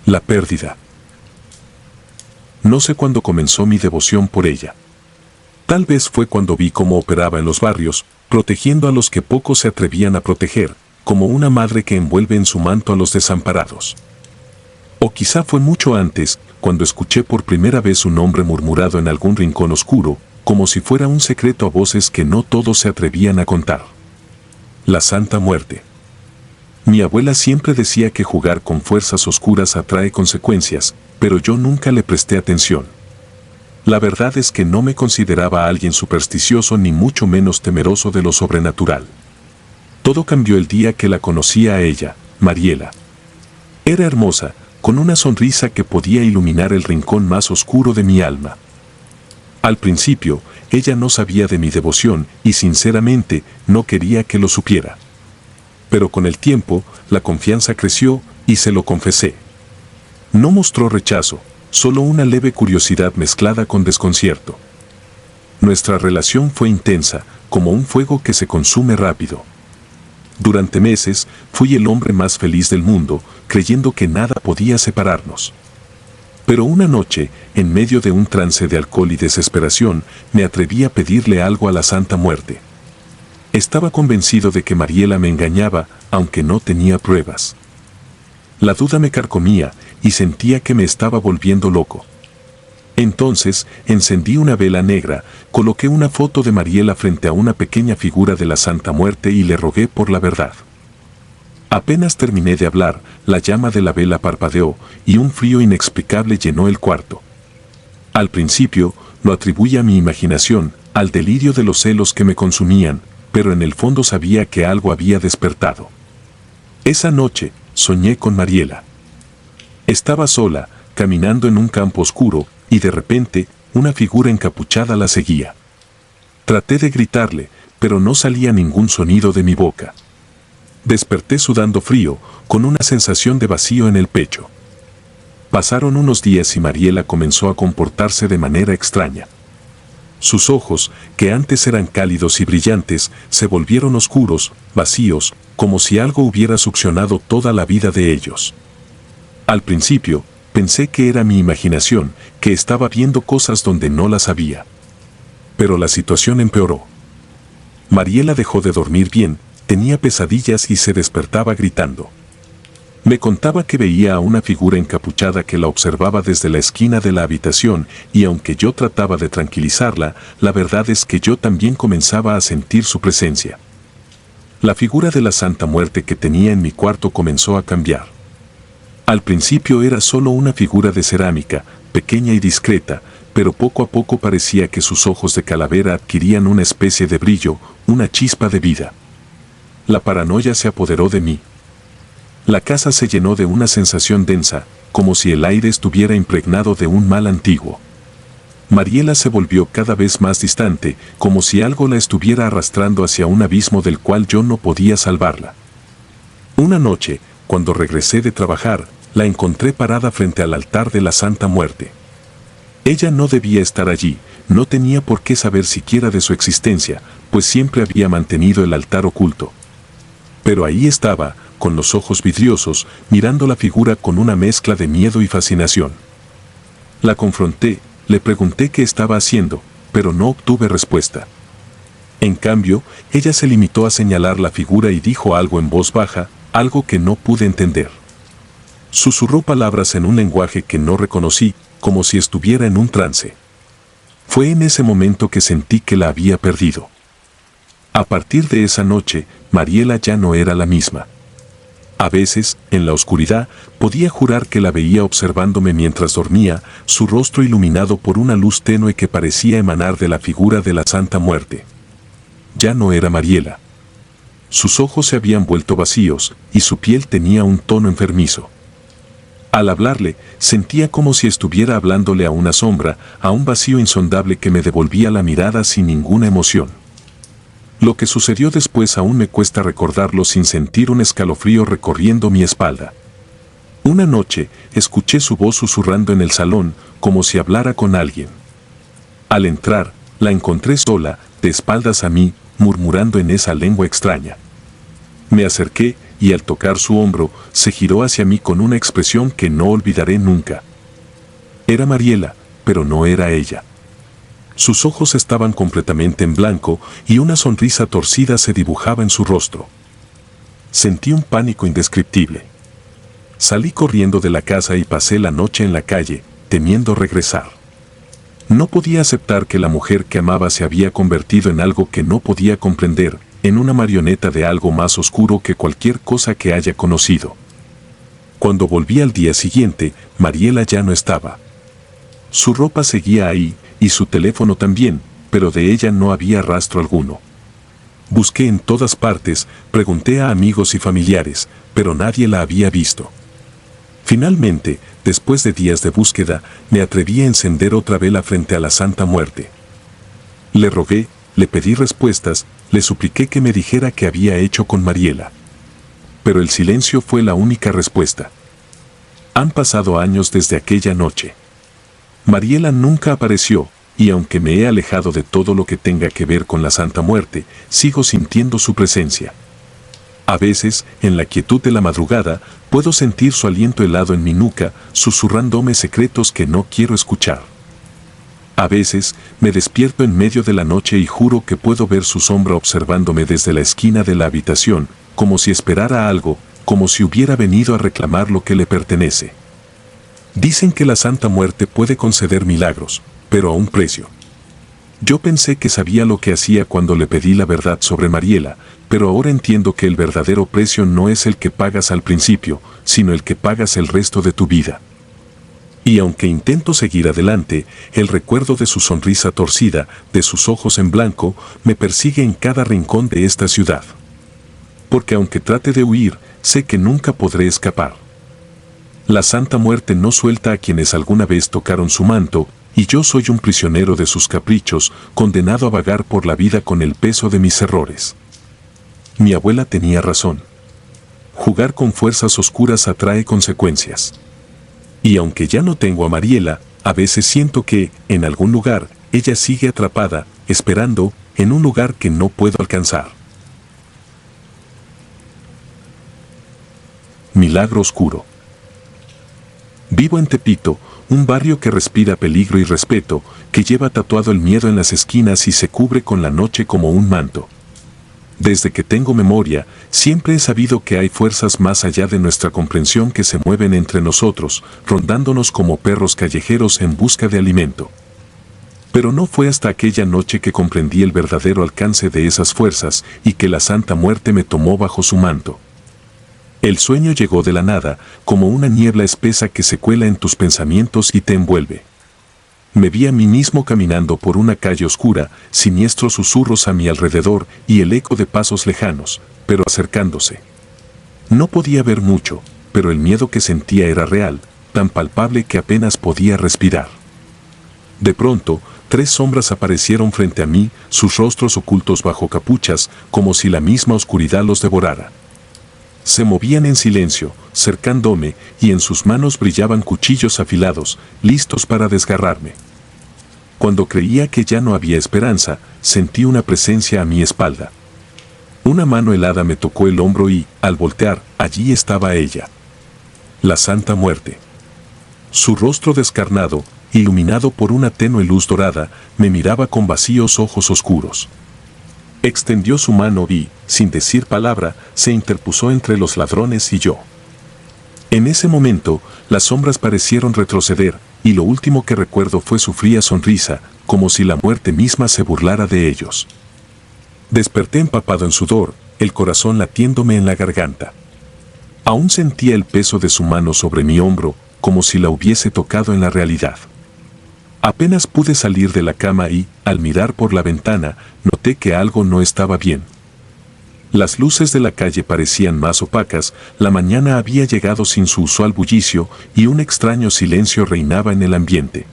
Speaker 1: La pérdida. No sé cuándo comenzó mi devoción por ella. Tal vez fue cuando vi cómo operaba en los barrios, protegiendo a los que pocos se atrevían a proteger, como una madre que envuelve en su manto a los desamparados. O quizá fue mucho antes, cuando escuché por primera vez su nombre murmurado en algún rincón oscuro, como si fuera un secreto a voces que no todos se atrevían a contar. La Santa Muerte. Mi abuela siempre decía que jugar con fuerzas oscuras atrae consecuencias, pero yo nunca le presté atención. La verdad es que no me consideraba alguien supersticioso ni mucho menos temeroso de lo sobrenatural. Todo cambió el día que la conocí a ella, Mariela. Era hermosa, con una sonrisa que podía iluminar el rincón más oscuro de mi alma. Al principio, ella no sabía de mi devoción y sinceramente no quería que lo supiera. Pero con el tiempo, la confianza creció y se lo confesé. No mostró rechazo, solo una leve curiosidad mezclada con desconcierto. Nuestra relación fue intensa, como un fuego que se consume rápido. Durante meses, fui el hombre más feliz del mundo, creyendo que nada podía separarnos. Pero una noche, en medio de un trance de alcohol y desesperación, me atreví a pedirle algo a la Santa Muerte. Estaba convencido de que Mariela me engañaba, aunque no tenía pruebas. La duda me carcomía, y sentía que me estaba volviendo loco. Entonces, encendí una vela negra, coloqué una foto de Mariela frente a una pequeña figura de la Santa Muerte y le rogué por la verdad. Apenas terminé de hablar, la llama de la vela parpadeó, y un frío inexplicable llenó el cuarto. Al principio, lo atribuí a mi imaginación, al delirio de los celos que me consumían, pero en el fondo sabía que algo había despertado. Esa noche, soñé con Mariela. Estaba sola, caminando en un campo oscuro, y de repente, una figura encapuchada la seguía. Traté de gritarle, pero no salía ningún sonido de mi boca. Desperté sudando frío, con una sensación de vacío en el pecho. Pasaron unos días y Mariela comenzó a comportarse de manera extraña. Sus ojos, que antes eran cálidos y brillantes, se volvieron oscuros, vacíos, como si algo hubiera succionado toda la vida de ellos. Al principio, pensé que era mi imaginación, que estaba viendo cosas donde no las había. Pero la situación empeoró. Mariela dejó de dormir bien, tenía pesadillas y se despertaba gritando. Me contaba que veía a una figura encapuchada que la observaba desde la esquina de la habitación, y aunque yo trataba de tranquilizarla, la verdad es que yo también comenzaba a sentir su presencia. La figura de la Santa Muerte que tenía en mi cuarto comenzó a cambiar. Al principio era solo una figura de cerámica, pequeña y discreta, pero poco a poco parecía que sus ojos de calavera adquirían una especie de brillo, una chispa de vida. La paranoia se apoderó de mí. La casa se llenó de una sensación densa, como si el aire estuviera impregnado de un mal antiguo. Mariela se volvió cada vez más distante, como si algo la estuviera arrastrando hacia un abismo del cual yo no podía salvarla. Una noche, cuando regresé de trabajar, la encontré parada frente al altar de la Santa Muerte. Ella no debía estar allí, no tenía por qué saber siquiera de su existencia, pues siempre había mantenido el altar oculto. Pero ahí estaba, con los ojos vidriosos, mirando la figura con una mezcla de miedo y fascinación. La confronté, le pregunté qué estaba haciendo, pero no obtuve respuesta. En cambio, ella se limitó a señalar la figura y dijo algo en voz baja, algo que no pude entender. Susurró palabras en un lenguaje que no reconocí, como si estuviera en un trance. Fue en ese momento que sentí que la había perdido. A partir de esa noche, Mariela ya no era la misma. A veces, en la oscuridad, podía jurar que la veía observándome mientras dormía, su rostro iluminado por una luz tenue que parecía emanar de la figura de la Santa Muerte. Ya no era Mariela. Sus ojos se habían vuelto vacíos, y su piel tenía un tono enfermizo. Al hablarle, sentía como si estuviera hablándole a una sombra, a un vacío insondable que me devolvía la mirada sin ninguna emoción. Lo que sucedió después aún me cuesta recordarlo sin sentir un escalofrío recorriendo mi espalda. Una noche, escuché su voz susurrando en el salón, como si hablara con alguien. Al entrar, la encontré sola, de espaldas a mí, murmurando en esa lengua extraña. Me acerqué, y al tocar su hombro, se giró hacia mí con una expresión que no olvidaré nunca. Era Mariela, pero no era ella. Sus ojos estaban completamente en blanco y una sonrisa torcida se dibujaba en su rostro. Sentí un pánico indescriptible. Salí corriendo de la casa y pasé la noche en la calle, temiendo regresar. No podía aceptar que la mujer que amaba se había convertido en algo que no podía comprender, en una marioneta de algo más oscuro que cualquier cosa que haya conocido. Cuando volví al día siguiente, Mariela ya no estaba. Su ropa seguía ahí, y su teléfono también, pero de ella no había rastro alguno. Busqué en todas partes, pregunté a amigos y familiares, pero nadie la había visto. Finalmente, después de días de búsqueda, me atreví a encender otra vela frente a la Santa Muerte. Le rogué, le pedí respuestas, le supliqué que me dijera qué había hecho con Mariela. Pero el silencio fue la única respuesta. Han pasado años desde aquella noche. Mariela nunca apareció, y aunque me he alejado de todo lo que tenga que ver con la Santa Muerte, sigo sintiendo su presencia. A veces, en la quietud de la madrugada, puedo sentir su aliento helado en mi nuca, susurrándome secretos que no quiero escuchar. A veces, me despierto en medio de la noche y juro que puedo ver su sombra observándome desde la esquina de la habitación, como si esperara algo, como si hubiera venido a reclamar lo que le pertenece. Dicen que la Santa Muerte puede conceder milagros, pero a un precio. Yo pensé que sabía lo que hacía cuando le pedí la verdad sobre Mariela, pero ahora entiendo que el verdadero precio no es el que pagas al principio, sino el que pagas el resto de tu vida. Y aunque intento seguir adelante, el recuerdo de su sonrisa torcida, de sus ojos en blanco, me persigue en cada rincón de esta ciudad. Porque aunque trate de huir, sé que nunca podré escapar. La Santa Muerte no suelta a quienes alguna vez tocaron su manto, y yo soy un prisionero de sus caprichos, condenado a vagar por la vida con el peso de mis errores. Mi abuela tenía razón. Jugar con fuerzas oscuras atrae consecuencias. Y aunque ya no tengo a Mariela, a veces siento que, en algún lugar, ella sigue atrapada, esperando, en un lugar que no puedo alcanzar. Milagro oscuro. Vivo en Tepito, un barrio que respira peligro y respeto, que lleva tatuado el miedo en las esquinas y se cubre con la noche como un manto. Desde que tengo memoria, siempre he sabido que hay fuerzas más allá de nuestra comprensión que se mueven entre nosotros, rondándonos como perros callejeros en busca de alimento. Pero no fue hasta aquella noche que comprendí el verdadero alcance de esas fuerzas y que la Santa Muerte me tomó bajo su manto. El sueño llegó de la nada, como una niebla espesa que se cuela en tus pensamientos y te envuelve. Me vi a mí mismo caminando por una calle oscura, siniestros susurros a mi alrededor y el eco de pasos lejanos, pero acercándose. No podía ver mucho, pero el miedo que sentía era real, tan palpable que apenas podía respirar. De pronto, 3 sombras aparecieron frente a mí, sus rostros ocultos bajo capuchas, como si la misma oscuridad los devorara. Se movían en silencio, cercándome, y en sus manos brillaban cuchillos afilados, listos para desgarrarme. Cuando creía que ya no había esperanza, sentí una presencia a mi espalda. Una mano helada me tocó el hombro y, al voltear, allí estaba ella. La Santa Muerte. Su rostro descarnado, iluminado por una tenue luz dorada, me miraba con vacíos ojos oscuros. Extendió su mano y, sin decir palabra, se interpuso entre los ladrones y yo. En ese momento, las sombras parecieron retroceder, y lo último que recuerdo fue su fría sonrisa, como si la muerte misma se burlara de ellos. Desperté empapado en sudor, el corazón latiéndome en la garganta. Aún sentía el peso de su mano sobre mi hombro, como si la hubiese tocado en la realidad. Apenas pude salir de la cama y, al mirar por la ventana, noté que algo no estaba bien. Las luces de la calle parecían más opacas, la mañana había llegado sin su usual bullicio y un extraño silencio reinaba en el ambiente.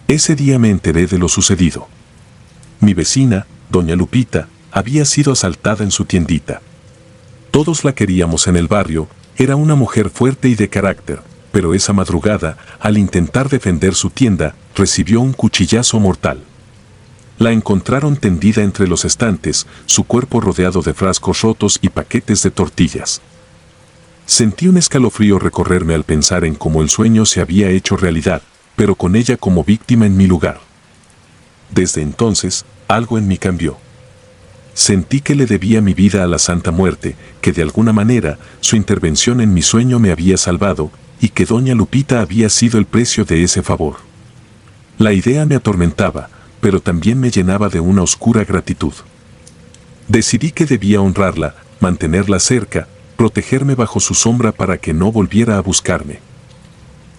Speaker 1: Ese día me enteré de lo sucedido. Mi vecina, doña Lupita, había sido asaltada en su tiendita. Todos la queríamos en el barrio, era una mujer fuerte y de carácter, pero esa madrugada, al intentar defender su tienda, recibió un cuchillazo mortal. La encontraron tendida entre los estantes, su cuerpo rodeado de frascos rotos y paquetes de tortillas. Sentí un escalofrío recorrerme al pensar en cómo el sueño se había hecho realidad, pero con ella como víctima en mi lugar. Desde entonces, algo en mí cambió. Sentí que le debía mi vida a la Santa Muerte, que de alguna manera su intervención en mi sueño me había salvado, y que doña Lupita había sido el precio de ese favor. La idea me atormentaba, pero también me llenaba de una oscura gratitud. Decidí que debía honrarla, mantenerla cerca, protegerme bajo su sombra para que no volviera a buscarme.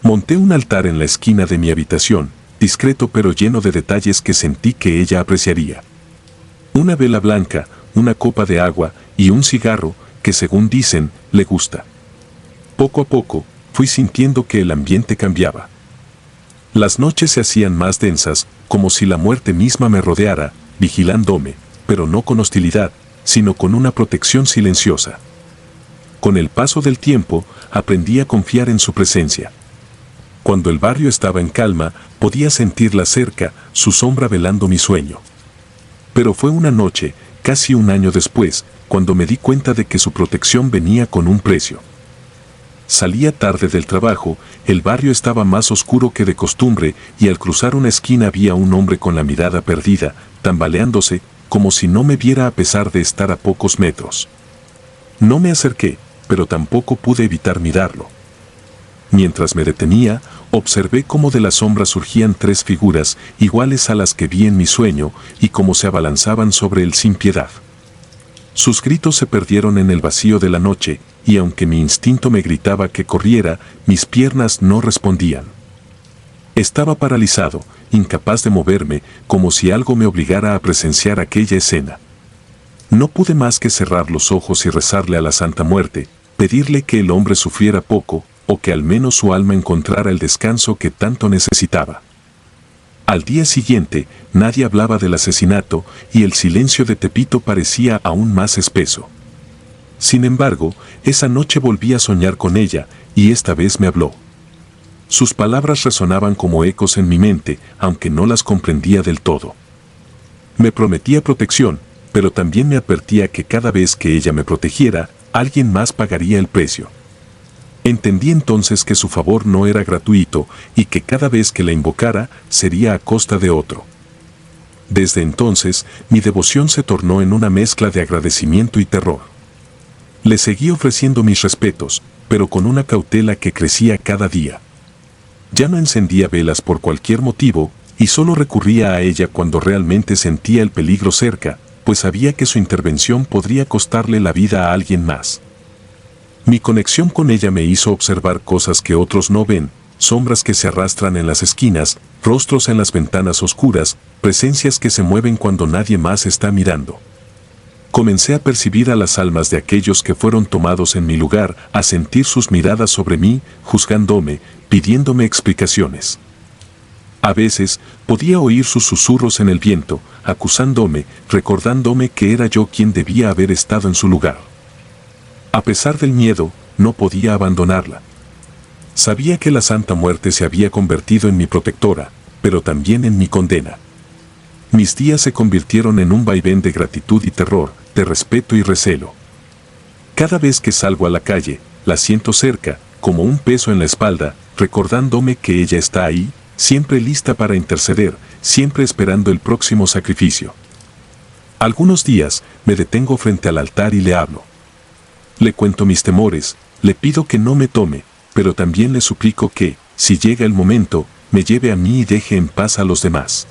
Speaker 1: Monté un altar en la esquina de mi habitación, discreto pero lleno de detalles que sentí que ella apreciaría. Una vela blanca, una copa de agua y un cigarro que, según dicen, le gusta. Poco a poco, fui sintiendo que el ambiente cambiaba. Las noches se hacían más densas, como si la muerte misma me rodeara, vigilándome, pero no con hostilidad, sino con una protección silenciosa. Con el paso del tiempo, aprendí a confiar en su presencia. Cuando el barrio estaba en calma, podía sentirla cerca, su sombra velando mi sueño. Pero fue una noche, casi un año después, cuando me di cuenta de que su protección venía con un precio. Salía tarde del trabajo, el barrio estaba más oscuro que de costumbre y al cruzar una esquina había un hombre con la mirada perdida, tambaleándose, como si no me viera a pesar de estar a pocos metros. No me acerqué, pero tampoco pude evitar mirarlo. Mientras me detenía, observé cómo de la sombra surgían tres figuras iguales a las que vi en mi sueño y cómo se abalanzaban sobre él sin piedad. Sus gritos se perdieron en el vacío de la noche, y aunque mi instinto me gritaba que corriera, mis piernas no respondían. Estaba paralizado, incapaz de moverme, como si algo me obligara a presenciar aquella escena. No pude más que cerrar los ojos y rezarle a la Santa Muerte, pedirle que el hombre sufriera poco, o que al menos su alma encontrara el descanso que tanto necesitaba. Al día siguiente, nadie hablaba del asesinato y el silencio de Tepito parecía aún más espeso. Sin embargo, esa noche volví a soñar con ella y esta vez me habló. Sus palabras resonaban como ecos en mi mente, aunque no las comprendía del todo. Me prometía protección, pero también me advertía que cada vez que ella me protegiera, alguien más pagaría el precio. Entendí entonces que su favor no era gratuito y que cada vez que la invocara sería a costa de otro. Desde entonces, mi devoción se tornó en una mezcla de agradecimiento y terror. Le seguí ofreciendo mis respetos, pero con una cautela que crecía cada día. Ya no encendía velas por cualquier motivo y solo recurría a ella cuando realmente sentía el peligro cerca, pues sabía que su intervención podría costarle la vida a alguien más. Mi conexión con ella me hizo observar cosas que otros no ven, sombras que se arrastran en las esquinas, rostros en las ventanas oscuras, presencias que se mueven cuando nadie más está mirando. Comencé a percibir a las almas de aquellos que fueron tomados en mi lugar, a sentir sus miradas sobre mí, juzgándome, pidiéndome explicaciones. A veces, podía oír sus susurros en el viento, acusándome, recordándome que era yo quien debía haber estado en su lugar. A pesar del miedo, no podía abandonarla. Sabía que la Santa Muerte se había convertido en mi protectora, pero también en mi condena. Mis días se convirtieron en un vaivén de gratitud y terror, de respeto y recelo. Cada vez que salgo a la calle, la siento cerca, como un peso en la espalda, recordándome que ella está ahí, siempre lista para interceder, siempre esperando el próximo sacrificio. Algunos días me detengo frente al altar y le hablo. Le cuento mis temores, le pido que no me tome, pero también le suplico que, si llega el momento, me lleve a mí y deje en paz a los demás.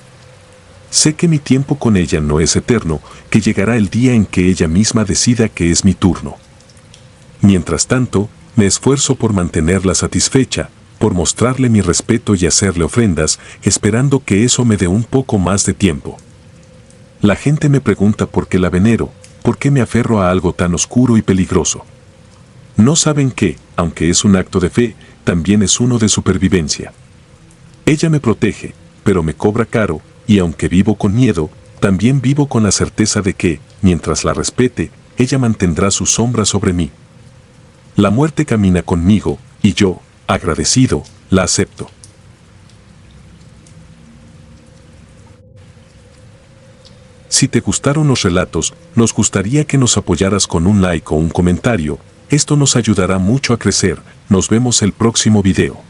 Speaker 1: Sé que mi tiempo con ella no es eterno, que llegará el día en que ella misma decida que es mi turno. Mientras tanto, me esfuerzo por mantenerla satisfecha, por mostrarle mi respeto y hacerle ofrendas, esperando que eso me dé un poco más de tiempo. La gente me pregunta por qué la venero, por qué me aferro a algo tan oscuro y peligroso. No saben que, aunque es un acto de fe, también es uno de supervivencia. Ella me protege, pero me cobra caro, y aunque vivo con miedo, también vivo con la certeza de que, mientras la respete, ella mantendrá su sombra sobre mí. La muerte camina conmigo, y yo, agradecido, la acepto. Si te gustaron los relatos, nos gustaría que nos apoyaras con un like o un comentario. Esto nos ayudará mucho a crecer. Nos vemos el próximo video.